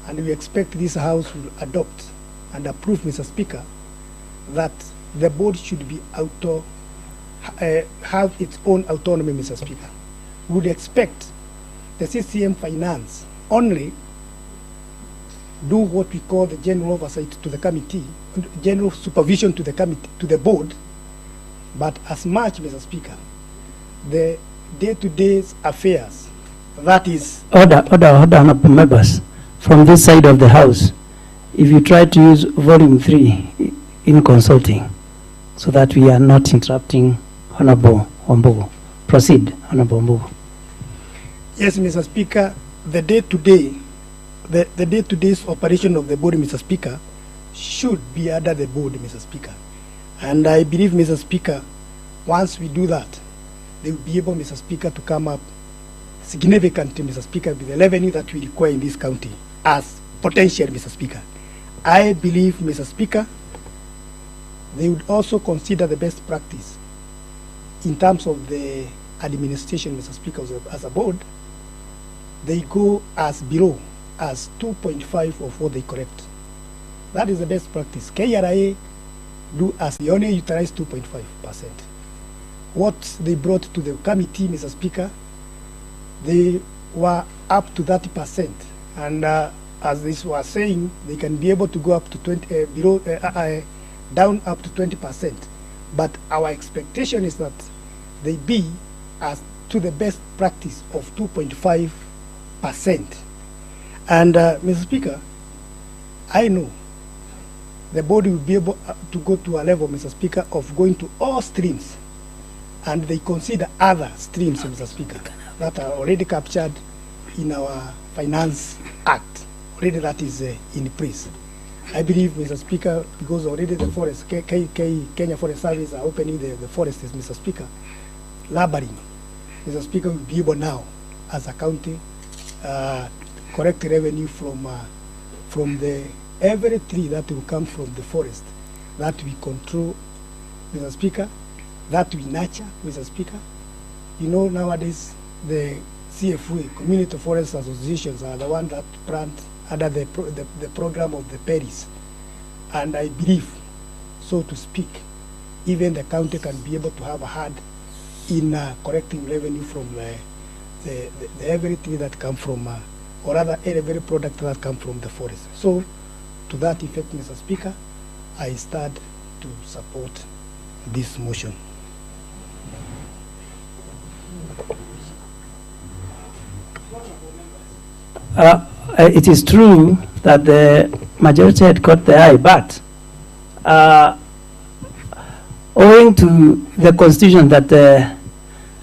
and we expect this House will adopt and approve, Mr. Speaker, that the board should be have its own autonomy, Mr. Speaker. We would expect the CCM Finance only do what we call the general oversight to the committee, general supervision to the committee, to the board, but as much, Mr. Speaker, the day-to-day affairs, that is... Order, honorable members. From this side of the House, if you try to use volume 3 in consulting, so that we are not interrupting Honorable Wambugu. Proceed, Honorable Wambugu. Yes, Mr. Speaker, the day-to-day operation of the board, Mr. Speaker, should be under the board, Mr. Speaker. And I believe, Mr. Speaker, once we do that, they will be able, Mr. Speaker, to come up significantly, Mr. Speaker, with the revenue that we require in this county as potential, Mr. Speaker. I believe, Mr. Speaker, they would also consider the best practice in terms of the administration, Mr. Speaker, as a board. They go as below as 2.5 of what they collect. That is the best practice. KRA do as they only utilize 2.5%. What they brought to the committee, Mr. Speaker, they were up to 30%. And as this was saying, they can be able to go up to 20, down up to 20%. But our expectation is that they be as to the best practice of 2.5%. And Mr. Speaker, I know the body will be able to go to a level, Mr. Speaker, of going to all streams, and they consider other streams, Mr. Speaker, that are already captured in our Finance Act. Already that is in place. I believe, Mr. Speaker, because already the forest, Kenya Forest Service are opening the forests, Mr. Speaker, laboring, Mr. Speaker, will be able now, as a county, collect revenue from the every tree that will come from the forest, that we control, Mr. Speaker, that we nurture, Mr. Speaker. You know, nowadays, the CFA, Community Forest Associations, are the ones that plant under the program of the Paris. And I believe, so to speak, even the county can be able to have a hand in collecting revenue from the every tree that come from, or rather every product that come from the forest. So, to that effect, Mr. Speaker, I stand to support this motion. It is true that the majority had caught the eye, but owing to the constitution that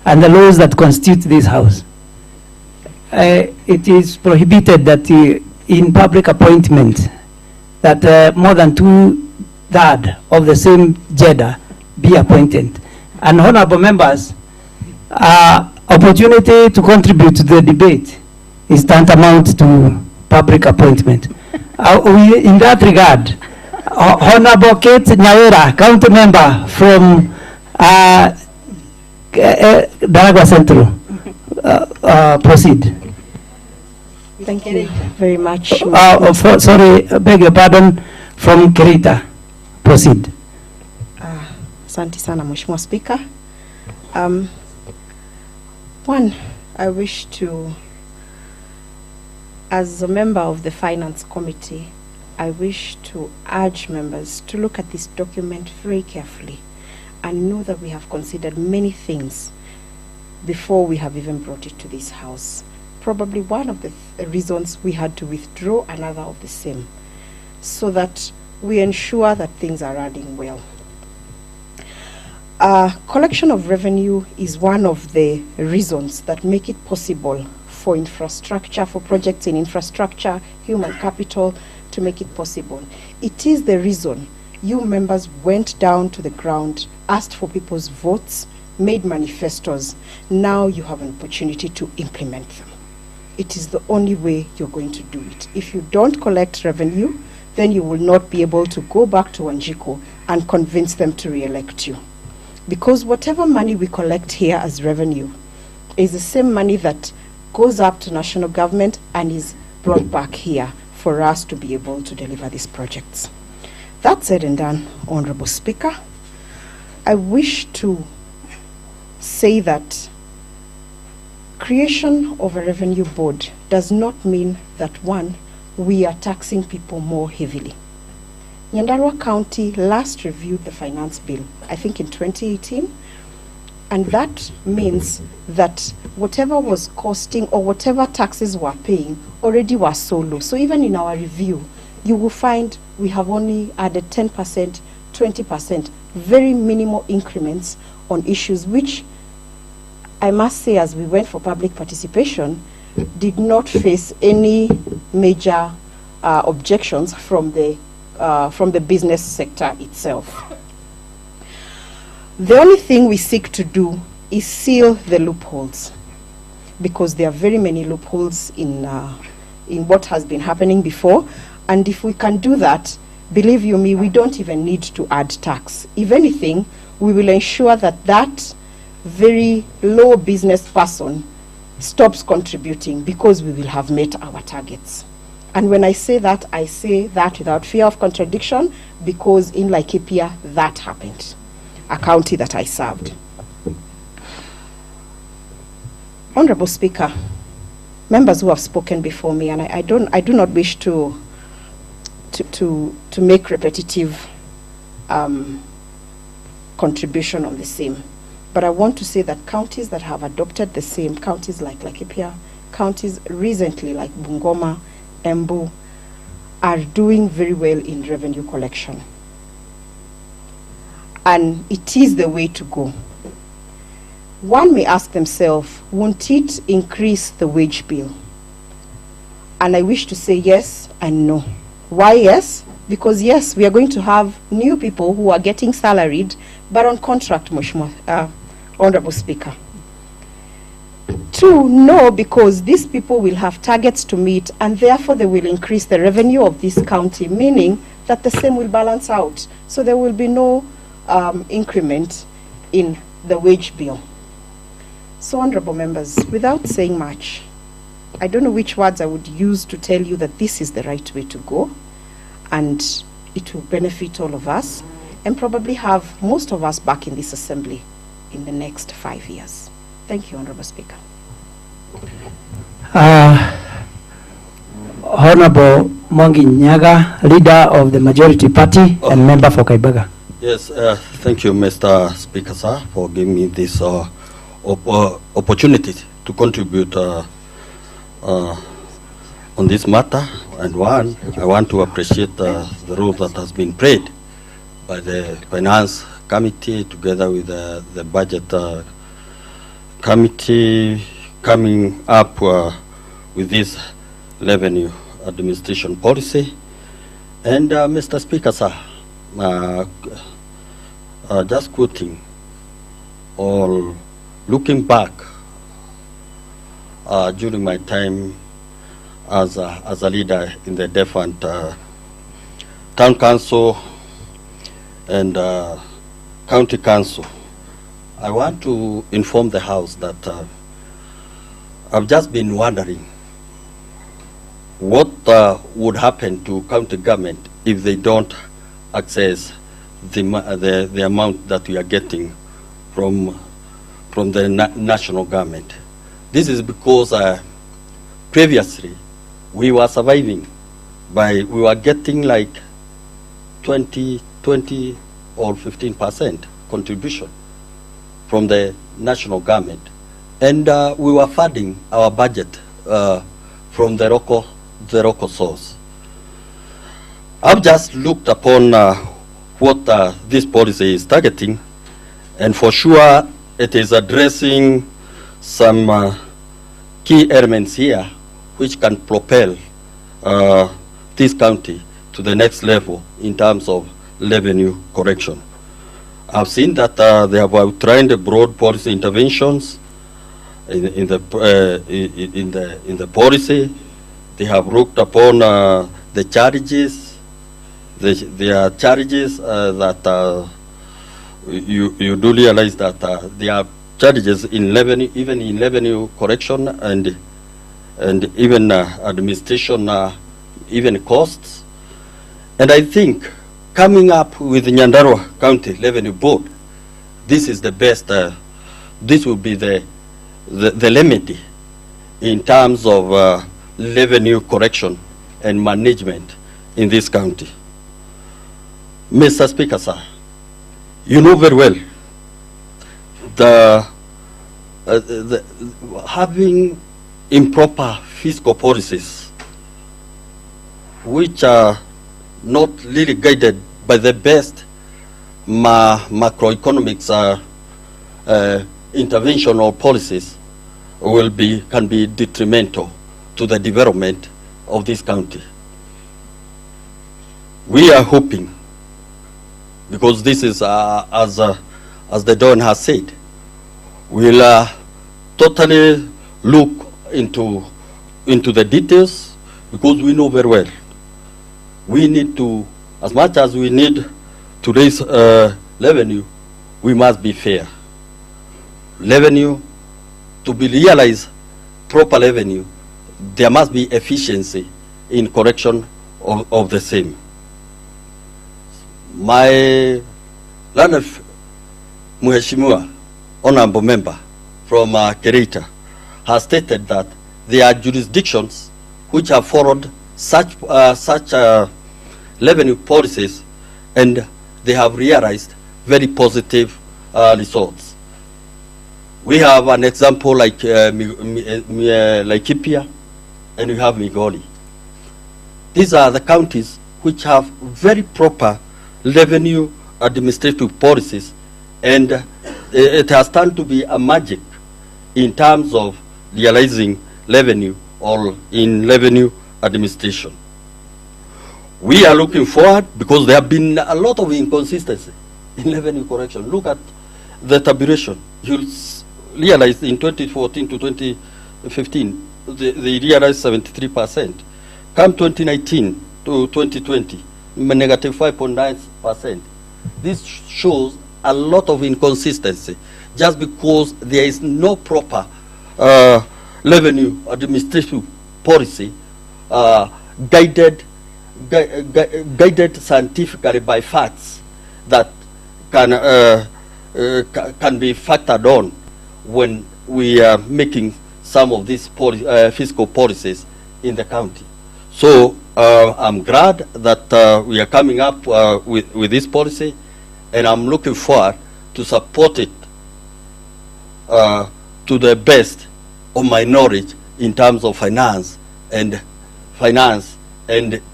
and the laws that constitute this house, it is prohibited that in public appointment that more than 2/3 of the same gender be appointed. And honorable members, opportunity to contribute to the debate is tantamount to public appointment. In that regard, Honorable Kate Nyawera, county member from Daragwa Central, proceed. Thank you very much. Sorry, beg your pardon, from Kerita. Proceed. Asante sana, Mheshimiwa Speaker. One, I wish to, as a member of the Finance Committee, I wish to urge members to look at this document very carefully and know that we have considered many things before we have even brought it to this House. Probably one of the reasons we had to withdraw another of the same, so that we ensure that things are running well. Collection of revenue is one of the reasons that make it possible for infrastructure, for projects in infrastructure, human capital, to make it possible. It is the reason you members went down to the ground, asked for people's votes, made manifestos. Now you have an opportunity to implement them. It is the only way you're going to do it. If you don't collect revenue, then you will not be able to go back to Wanjiku and convince them to re-elect you. Because whatever money we collect here as revenue is the same money that goes up to national government and is brought back here for us to be able to deliver these projects. That said and done, Honorable Speaker, I wish to say that creation of a revenue board does not mean that, one, we are taxing people more heavily. Nyandarua County last reviewed the finance bill, I think in 2018, and that means that whatever was costing or whatever taxes we're paying already was so low. So even in our review, you will find we have only added 10%, 20%, very minimal increments on issues which I must say, as we went for public participation, did not face any major objections from the from the business sector itself. The only thing we seek to do is seal the loopholes, because there are very many loopholes in what has been happening before. And if we can do that, believe you me, we don't even need to add tax. If anything, we will ensure that that very low business person stops contributing, because we will have met our targets. And when I say that without fear of contradiction, because in Laikipia, that happened, a county that I served. Honorable Speaker, members who have spoken before me, and I do not wish to make repetitive contribution on the same, but I want to say that counties that have adopted the same, counties like Laikipia, counties recently like Bungoma, Embu, are doing very well in revenue collection. And it is the way to go. One may ask themselves, won't it increase the wage bill? And I wish to say yes and no. Why yes? Because yes, we are going to have new people who are getting salaried, but on contract, Honorable Speaker. Two, no, because these people will have targets to meet, and therefore they will increase the revenue of this county, meaning that the same will balance out. So there will be no increment in the wage bill. So, honorable members, without saying much, I don't know which words I would use to tell you that this is the right way to go, and it will benefit all of us, and probably have most of us back in this assembly in the next 5 years. Thank you, Honorable Speaker. Honorable Mwangi Nyaga, leader of the majority party and member for Kaibaga. Yes, thank you, Mr. Speaker, sir, for giving me this opportunity to contribute on this matter. And one, I want to appreciate the role that has been played by the Finance Committee together with the Budget Committee coming up with this revenue administration policy. And Mr. Speaker, sir, just quoting or looking back during my time as a leader in the different town council and county council, I want to inform the House that I've just been wondering what would happen to county government if they don't access the amount that we are getting from the national government. This is because previously we were surviving we were getting like 20 or 15% contribution from the national government, and we were funding our budget from the local source. I've just looked upon what this policy is targeting, and for sure it is addressing some key elements here which can propel this county to the next level in terms of revenue correction. I've seen that they have outlined broad policy interventions in the policy. They have looked upon the charges. There are charges that you do realize that there are charges in revenue, even in revenue correction and even administration, even costs. And I think coming up with the Nyandarua County Revenue Board, this is the best. This will be the remedy in terms of revenue correction and management in this county. Mr. Speaker, sir, you know very well having improper fiscal policies which are not really guided by the best macroeconomics intervention or policies can be detrimental to the development of this county. we are hoping, because this is, as the Don has said, we'll totally look into the details, because we know very well we need to, as much as we need to raise revenue, we must be fair. Revenue, to be realized, proper revenue, there must be efficiency in correction of the same. My learned Mheshimiwa, honorable member from Kerita, has stated that there are jurisdictions which have followed such revenue policies, and they have realized very positive results. We have an example like Laikipia, and we have Migori. These are the counties which have very proper revenue administrative policies, and it has turned to be a magic in terms of realizing revenue or in revenue administration. We are looking forward, because there have been a lot of inconsistency in revenue correction. Look at the tabulation. You'll realize in 2014 to 2015, they realized 73%. Come 2019 to 2020, negative 5.9%. This shows a lot of inconsistency, just because there is no proper revenue administrative policy guided scientifically by facts that can be factored on when we are making some of these fiscal policies in the county. So I'm glad that we are coming up with this policy, and I'm looking forward to support it to the best of my knowledge in terms of finance and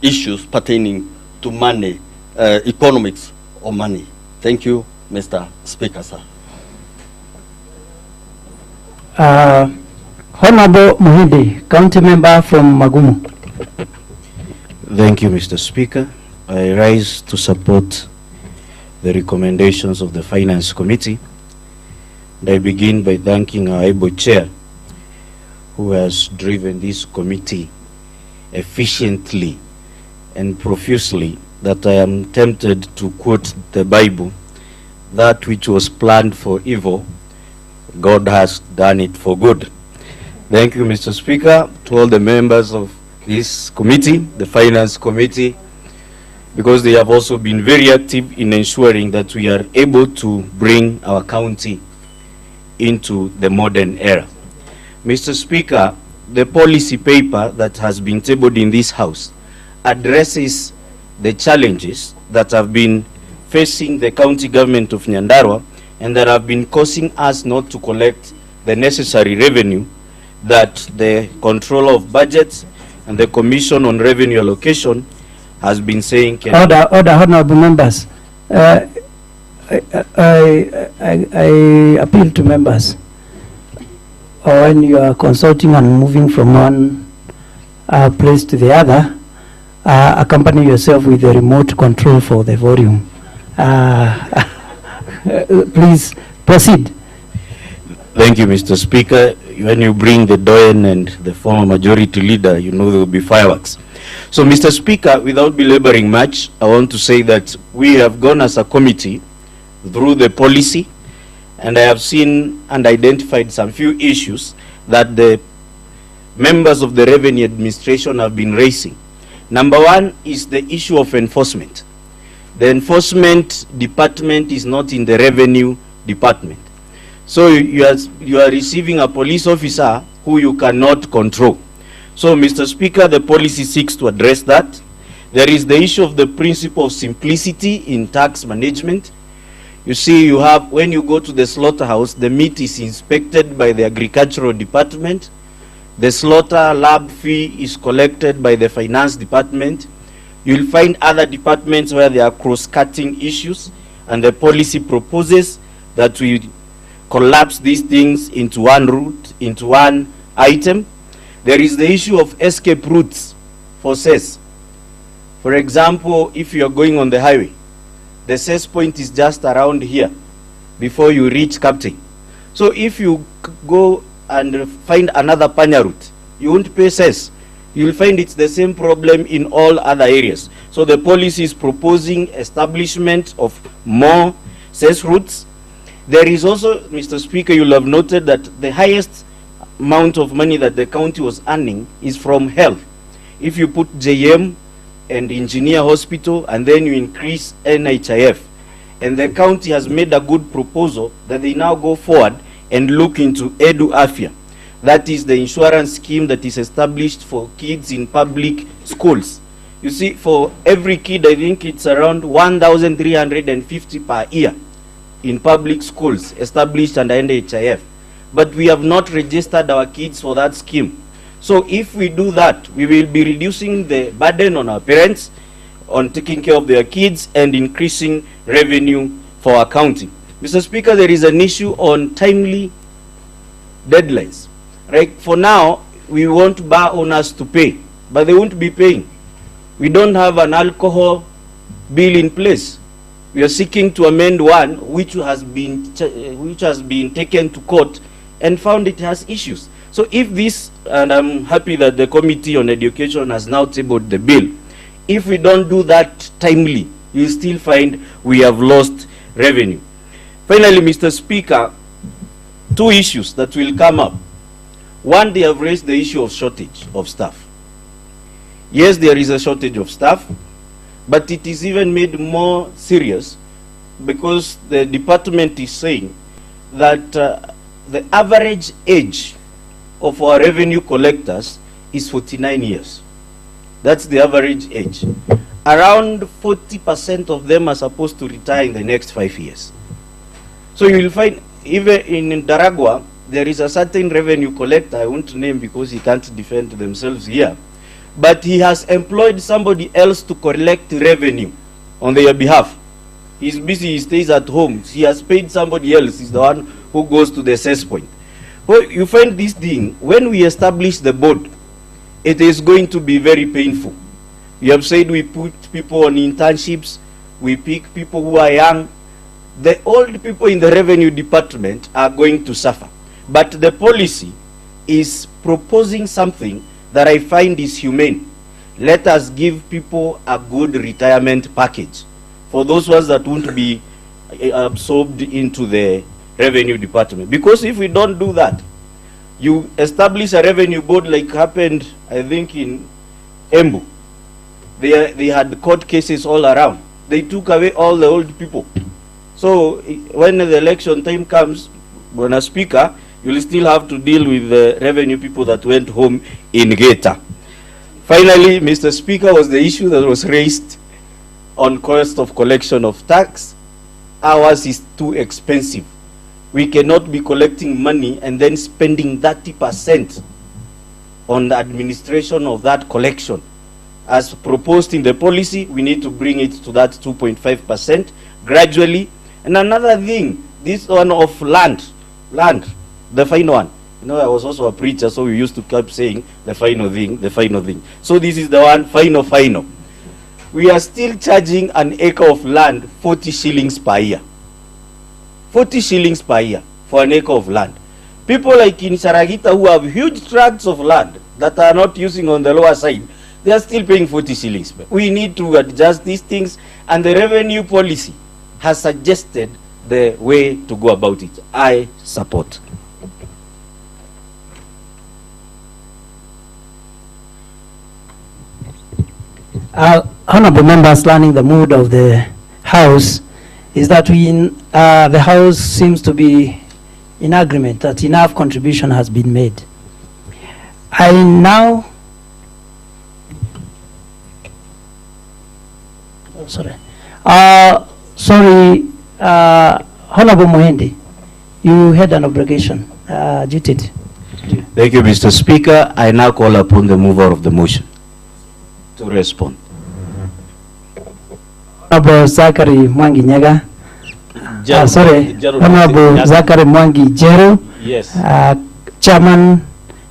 issues pertaining to money, economics of money. Thank you, Mr. Speaker, sir. Honorable Muhindi, County Member from Magumu. Thank you, Mr. Speaker. I rise to support the recommendations of the Finance Committee. And I begin by thanking our able chair, who has driven this committee efficiently and profusely, that I am tempted to quote the Bible, that which was planned for evil, God has done it for good. Thank you, Mr. Speaker, to all the members of this committee, the Finance Committee, because they have also been very active in ensuring that we are able to bring our county into the modern era. Mr. Speaker, the policy paper that has been tabled in this House addresses the challenges that have been facing the county government of Nyandarua and that have been causing us not to collect the necessary revenue that the Controller of Budgets and the Commission on Revenue Allocation has been saying. Order, honorable members. I appeal to members. When you are consulting and moving from one place to the other, accompany yourself with a remote control for the volume. Please proceed. Thank you, Mr. Speaker. When you bring the Doyen and the former majority leader, you know there will be fireworks. So, Mr. Speaker, without belaboring much, I want to say that we have gone as a committee through the policy, and I have seen and identified some few issues that the members of the Revenue Administration have been raising. Number one is the issue of enforcement. The enforcement department is not in the revenue department. So you are receiving a police officer who you cannot control. So, Mr. Speaker, the policy seeks to address that. There is the issue of the principle of simplicity in tax management. You see, you have, when you go to the slaughterhouse, the meat is inspected by the agricultural department. The slaughter lab fee is collected by the finance department. You'll find other departments where there are cross-cutting issues, and the policy proposes that we collapse these things into one route, into one item. There is the issue of escape routes for cess. For example, if you are going on the highway, the cess point is just around here before you reach Captain. So if you go and find another panya route, you won't pay cess. You will find it's the same problem in all other areas. So the policy is proposing establishment of more cess routes. There is also, Mr. Speaker, you'll have noted that the highest amount of money that the county was earning is from health. If you put JM and Engineer Hospital and then you increase NHIF, and the county has made a good proposal that they now go forward and look into Edu Afia. That is the insurance scheme that is established for kids in public schools. You see, for every kid, I think it's around 1,350 per year in public schools established under NHIF. But we have not registered our kids for that scheme. So if we do that, we will be reducing the burden on our parents on taking care of their kids and increasing revenue for our county. Mr. Speaker, there is an issue on timely deadlines. Right? For now, we want bar owners to pay, but they won't be paying. We don't have an alcohol bill in place. We are seeking to amend one which has been taken to court and found it has issues. So if this, and I'm happy that the Committee on Education has now tabled the bill, if we don't do that timely, you still find we have lost revenue. Finally, Mr. Speaker, two issues that will come up. One, they have raised the issue of shortage of staff. Yes, there is a shortage of staff, but it is even made more serious because the department is saying that the average age of our revenue collectors is 49 years. That's the average age. Around 40% of them are supposed to retire in the next 5 years. So you will find, even in Nyandarua, there is a certain revenue collector, I won't name because he can't defend themselves here, but he has employed somebody else to collect revenue on their behalf. He's busy, he stays at home. He has paid somebody else, he's the one who goes to the cess point. Well, you find this thing, when we establish the board, it is going to be very painful. We have said we put people on internships, we pick people who are young. The old people in the revenue department are going to suffer. But the policy is proposing something that I find is humane. Let us give people a good retirement package for those ones that won't be absorbed into the revenue department. Because if we don't do that, you establish a revenue board like happened, I think, in Embu. They had court cases all around. They took away all the old people. So when the election time comes, when a speaker, you'll still have to deal with the revenue people that went home in Geta. Finally, Mr. Speaker, was the issue that was raised on cost of collection of tax. Ours is too expensive. We cannot be collecting money and then spending 30% on the administration of that collection. As proposed in the policy, we need to bring it to that 2.5% gradually. And another thing, this one of land, the final one. You know, I was also a preacher, so we used to keep saying the final thing, the final thing. So this is the one, final. We are still charging an acre of land 40 shillings per year. 40 shillings per year for an acre of land. People like in Saragita who have huge tracts of land that are not using on the lower side, they are still paying 40 shillings. We need to adjust these things, and the revenue policy has suggested the way to go about it. I support. Honorable members, learning the mood of the House is that the House seems to be in agreement that enough contribution has been made. I now, Honorable Muhendi, you had an obligation. Duted. Thank you, Mr. Speaker. I now call upon the mover of the motion to respond. Honorable Zachary Mwangi Nyaga. Honorable Zachary Mwangi Jero. Yes. Chairman,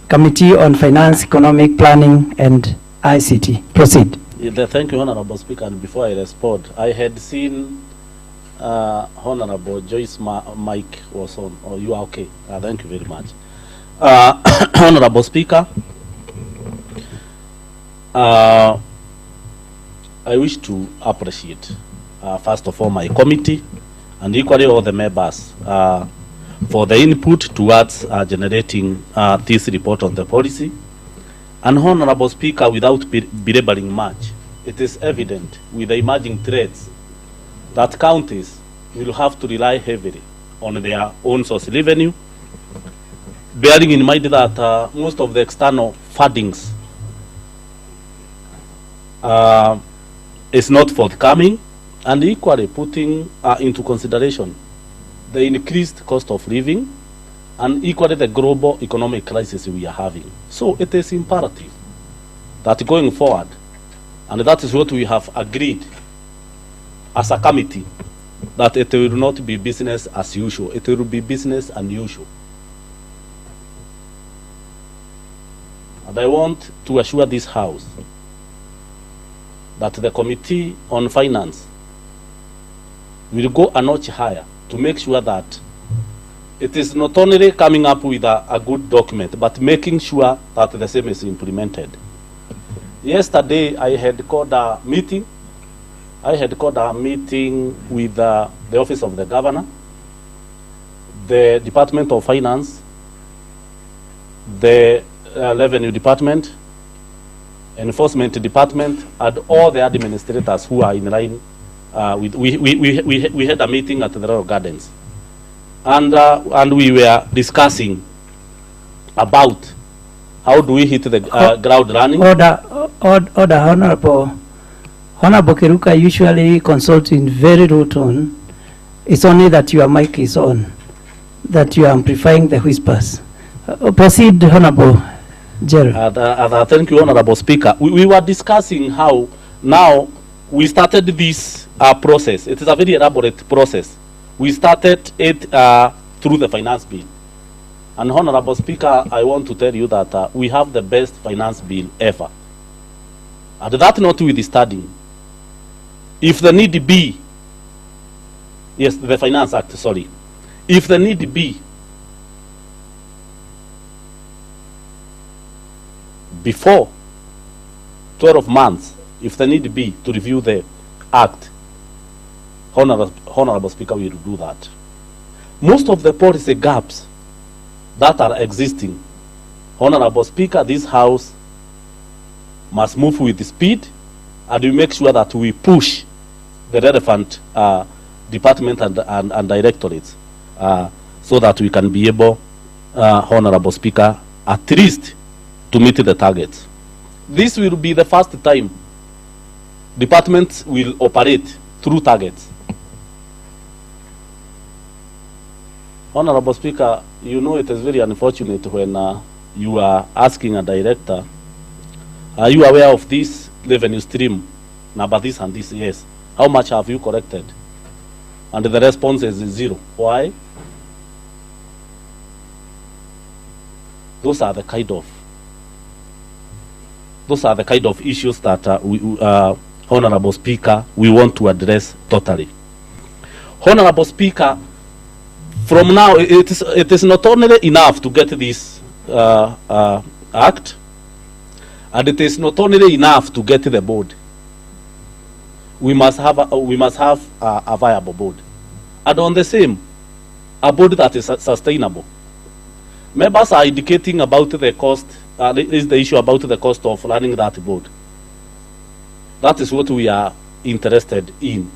Committee on Finance, Economic Planning and ICT. Proceed. Thank you, Honorable Speaker. And before I respond, I had seen Honorable Joyce Mike was on. Oh, you are okay. Thank you very much. Honorable Speaker, I wish to appreciate, first of all, my committee and equally all the members for the input towards generating this report on the policy. And Honorable Speaker, without belaboring much, it is evident with the emerging threats that counties will have to rely heavily on their own source revenue, bearing in mind that most of the external fundings is not forthcoming, and equally putting into consideration the increased cost of living and equally the global economic crisis we are having. So it is imperative that going forward, and that is what we have agreed as a committee, that it will not be business as usual, it will be business unusual. And I want to assure this House that the Committee on Finance will go a notch higher to make sure that it is not only coming up with a good document, but making sure that the same is implemented. Yesterday, I had called a meeting. With the Office of the Governor, the Department of Finance, the Revenue Department, Enforcement Department, and all the administrators who are in line with. We had a meeting at the Royal Gardens. And we were discussing about how do we hit the ground running. Order, Honorable Kiruka usually consults in very low tone. It's only that your mic is on, that you are amplifying the whispers. Proceed, Honorable Gerald. Thank you, Honorable Speaker. We were discussing how now we started this process. It is a very elaborate process. We started it through the finance bill. And Honorable Speaker, I want to tell you that we have the best finance bill ever. And that notwithstanding, if the need be, yes, the Finance Act, sorry, if the need be, before 12 months, if the need be to review the Act, Honorable Speaker, we will do that. Most of the policy gaps that are existing, Honorable Speaker, this House must move with speed, and we make sure that we push the relevant department and directorates so that we can be able, Honorable Speaker, at least to meet the targets. This will be the first time departments will operate through targets. Honorable Speaker, you know it is very unfortunate when you are asking a director, are you aware of this revenue stream, number this and this? Yes. How much have you collected? And the response is 0. Why? Those are the kind of issues that Honorable Speaker, we want to address totally. Honorable Speaker, from now, it is not only enough to get this act, and it is not only enough to get the board. We must have a viable board, and on the same, a board that is sustainable. Members are indicating about the cost. Is the issue about the cost of running that board. That is what we are interested in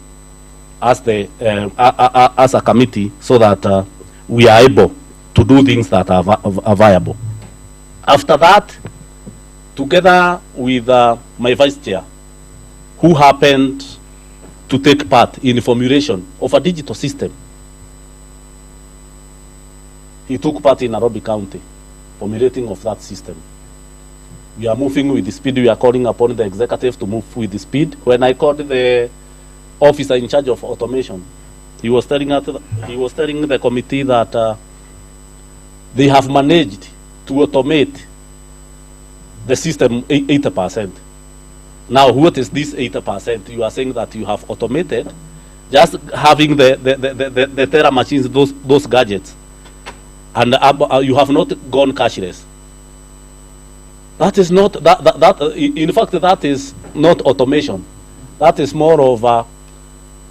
as a committee, so that we are able to do things that are viable. After that, together with my vice chair, who happened to take part in the formulation of a digital system, he took part in Nairobi County, formulating of that system. We are moving with the speed. We are calling upon the executive to move with the speed. When I called the officer in charge of automation, he was telling the committee that they have managed to automate the system 80%. Now, what is this 80%? You are saying that you have automated, just having the teller machines, those gadgets, and you have not gone cashless. That is not, in fact, that is not automation. That is more of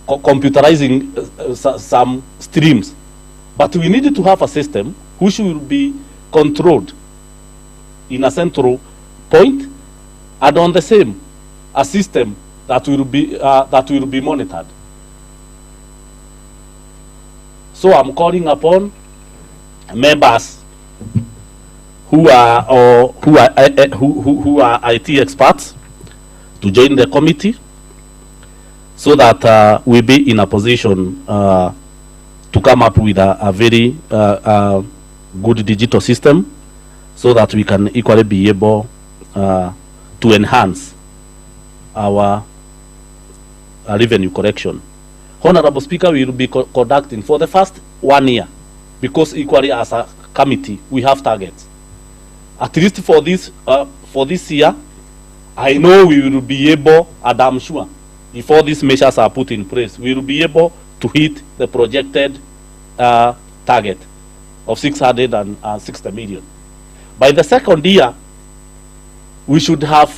computerizing some streams. But we need to have a system which will be controlled in a central point, and on the same, a system that will be monitored. So I'm calling upon members who are IT experts to join the committee, so that we be in a position to come up with a very good digital system, so that we can equally be able to enhance our revenue collection. Honorable Speaker, we will be conducting for the first 1 year, because equally as a committee we have targets. At least for this year, I know we will be able, and I'm sure, if all these measures are put in place, we will be able to hit the projected target of 660 million. By the second year, we should have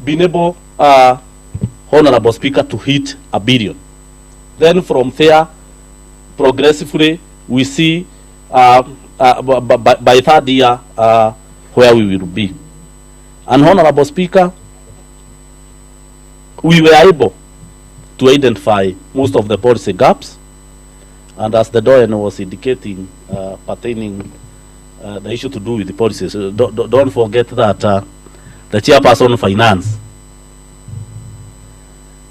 been able, Honorable Speaker, to hit 1 billion. Then from there, progressively, we see by third year where we will be. And Honorable Speaker, we were able to identify most of the policy gaps, and as the Doyen was indicating, pertaining the issue to do with the policies, don't forget that the chairperson of finance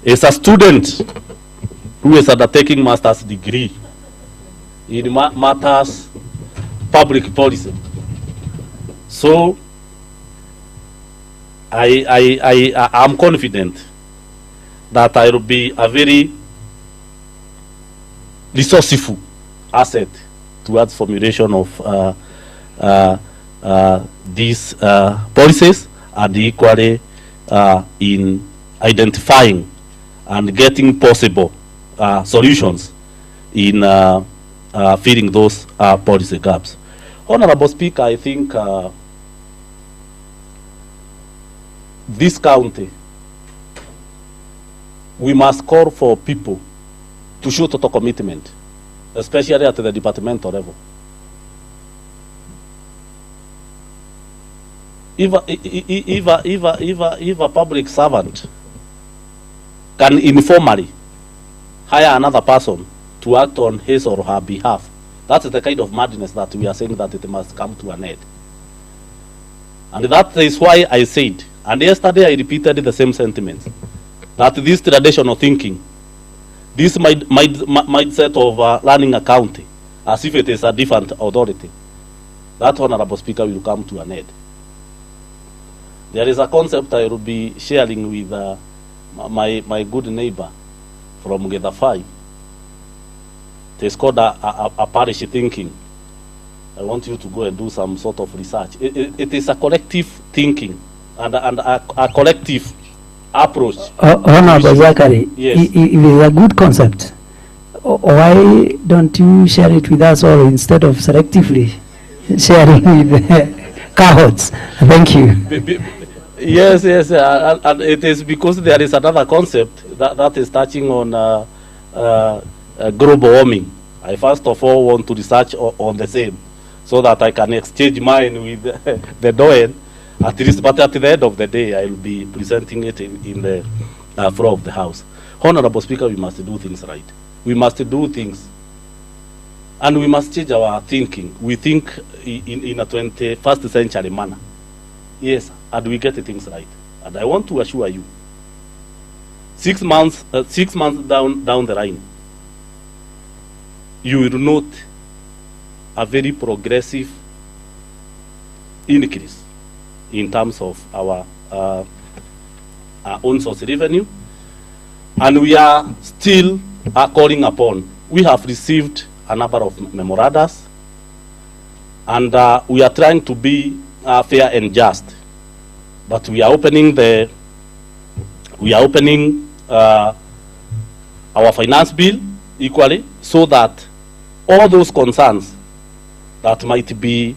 is a student who is undertaking master's degree in matters public policy. So I am confident that I will be a very resourceful asset towards formulation of these policies, and equally in identifying and getting possible solutions in filling those policy gaps. Honorable Speaker, I think this county, we must call for people to show total commitment, especially at the departmental level. If a public servant can informally hire another person to act on his or her behalf, that's the kind of madness that we are saying that it must come to an end. And that is why I said, and yesterday I repeated the same sentiments, that this traditional thinking, this mindset of running a county as if it is a different authority, that, Honorable Speaker, will come to an end. There is a concept I will be sharing with my good neighbor from Gedafai. It is called a parish thinking. I want you to go and do some sort of research. It is a collective thinking and a collective approach. Honorable Zachary, yes. It is a good concept. Why don't you share it with us, or instead of selectively sharing with cohorts? Thank you. Yes, and it is because there is another concept that is touching on global warming. I first of all want to research on the same, so that I can exchange mine with the Doyen, at least, but at the end of the day, I will be presenting it in the floor of the House. Honorable Speaker, we must do things right. We must do things, and we must change our thinking. We think in a 21st century manner. Yes, and we get things right. And I want to assure you, 6 months down the line, you will note a very progressive increase in terms of our own source revenue, and we are still calling upon. We have received a number of memorandums, and we are trying to be fair and just. But we are opening our finance bill equally, so that all those concerns that might be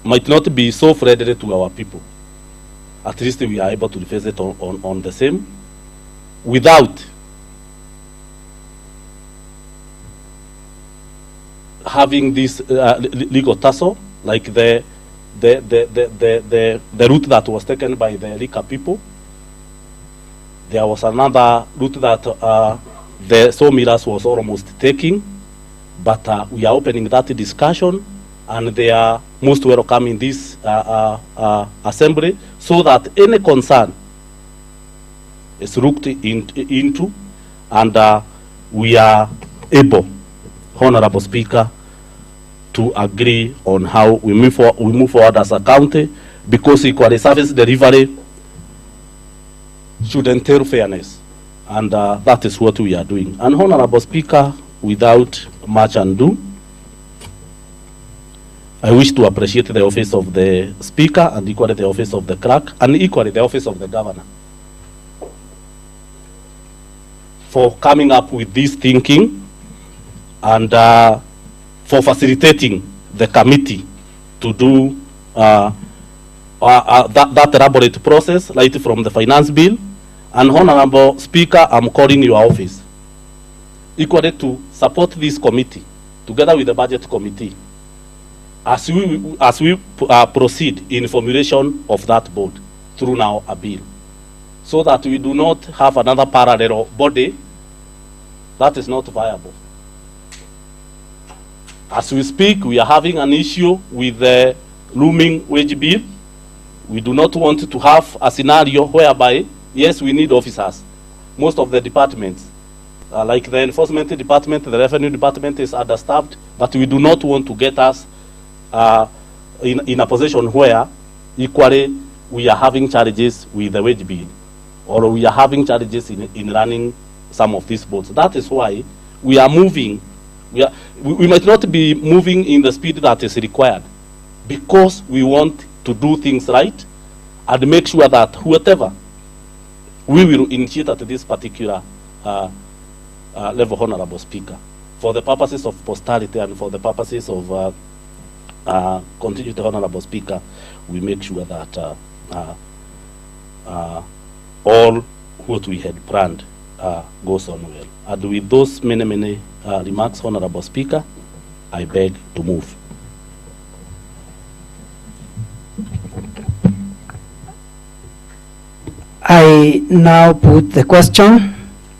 might not be so friendly to our people. At least we are able to face it on the same, without having this legal tussle, like the route that was taken by the Rika people. There was another route that the sawmillers was almost taking, but we are opening that discussion, and they are most welcome in this assembly, so that any concern is looked into, and we are able, Honorable Speaker, to agree on how we move forward as a county, because equal service delivery should entail fairness, and that is what we are doing. And Honorable Speaker, without much ado, I wish to appreciate the office of the Speaker, and equally the office of the Clerk, and equally the office of the Governor, for coming up with this thinking, and for facilitating the committee to do that elaborate process right from the finance bill. And Honorable Speaker, I'm calling your office equally to support this committee together with the budget committee as we proceed in formulation of that board through now a bill, so that we do not have another parallel body that is not viable. As we speak, we are having an issue with the looming wage bill. We do not want to have a scenario whereby, yes, we need officers. Most of the departments, like the enforcement department, the revenue department, is understaffed, but we do not want to get us in a position where equally we are having challenges with the wage bill, or we are having challenges in running some of these boards. That is why we are moving. We might not be moving in the speed that is required, because we want to do things right and make sure that whatever we will initiate at this particular level, Honorable Speaker, for the purposes of posterity and for the purposes of continuity, Honorable Speaker, we make sure that all what we had planned goes on well. And with those many remarks, Honorable Speaker, I beg to move. I now put the question,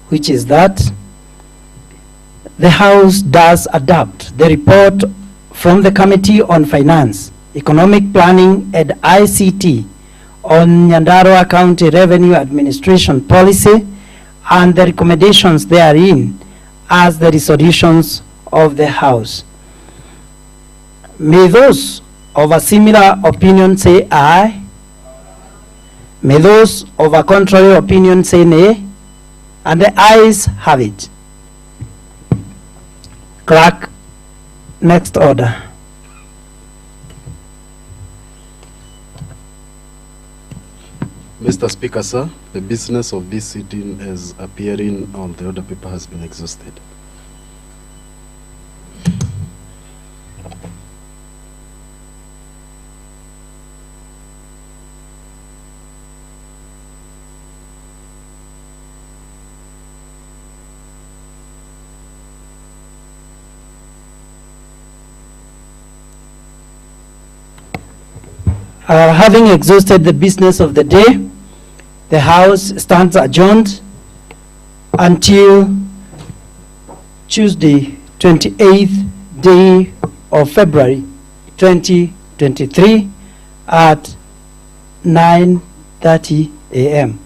which is that the House does adopt the report from the Committee on Finance, Economic Planning and ICT on Nyandarua County Revenue Administration Policy and the recommendations therein as the resolutions of the House. May those of a similar opinion say aye. May those of a contrary opinion say nay. And the ayes have it. Clerk, next order. Mr. Speaker, sir, the business of this sitting as appearing on the order paper has been exhausted. Having exhausted the business of the day, the House stands adjourned until Tuesday, 28th day of February 2023 at 9:30 a.m.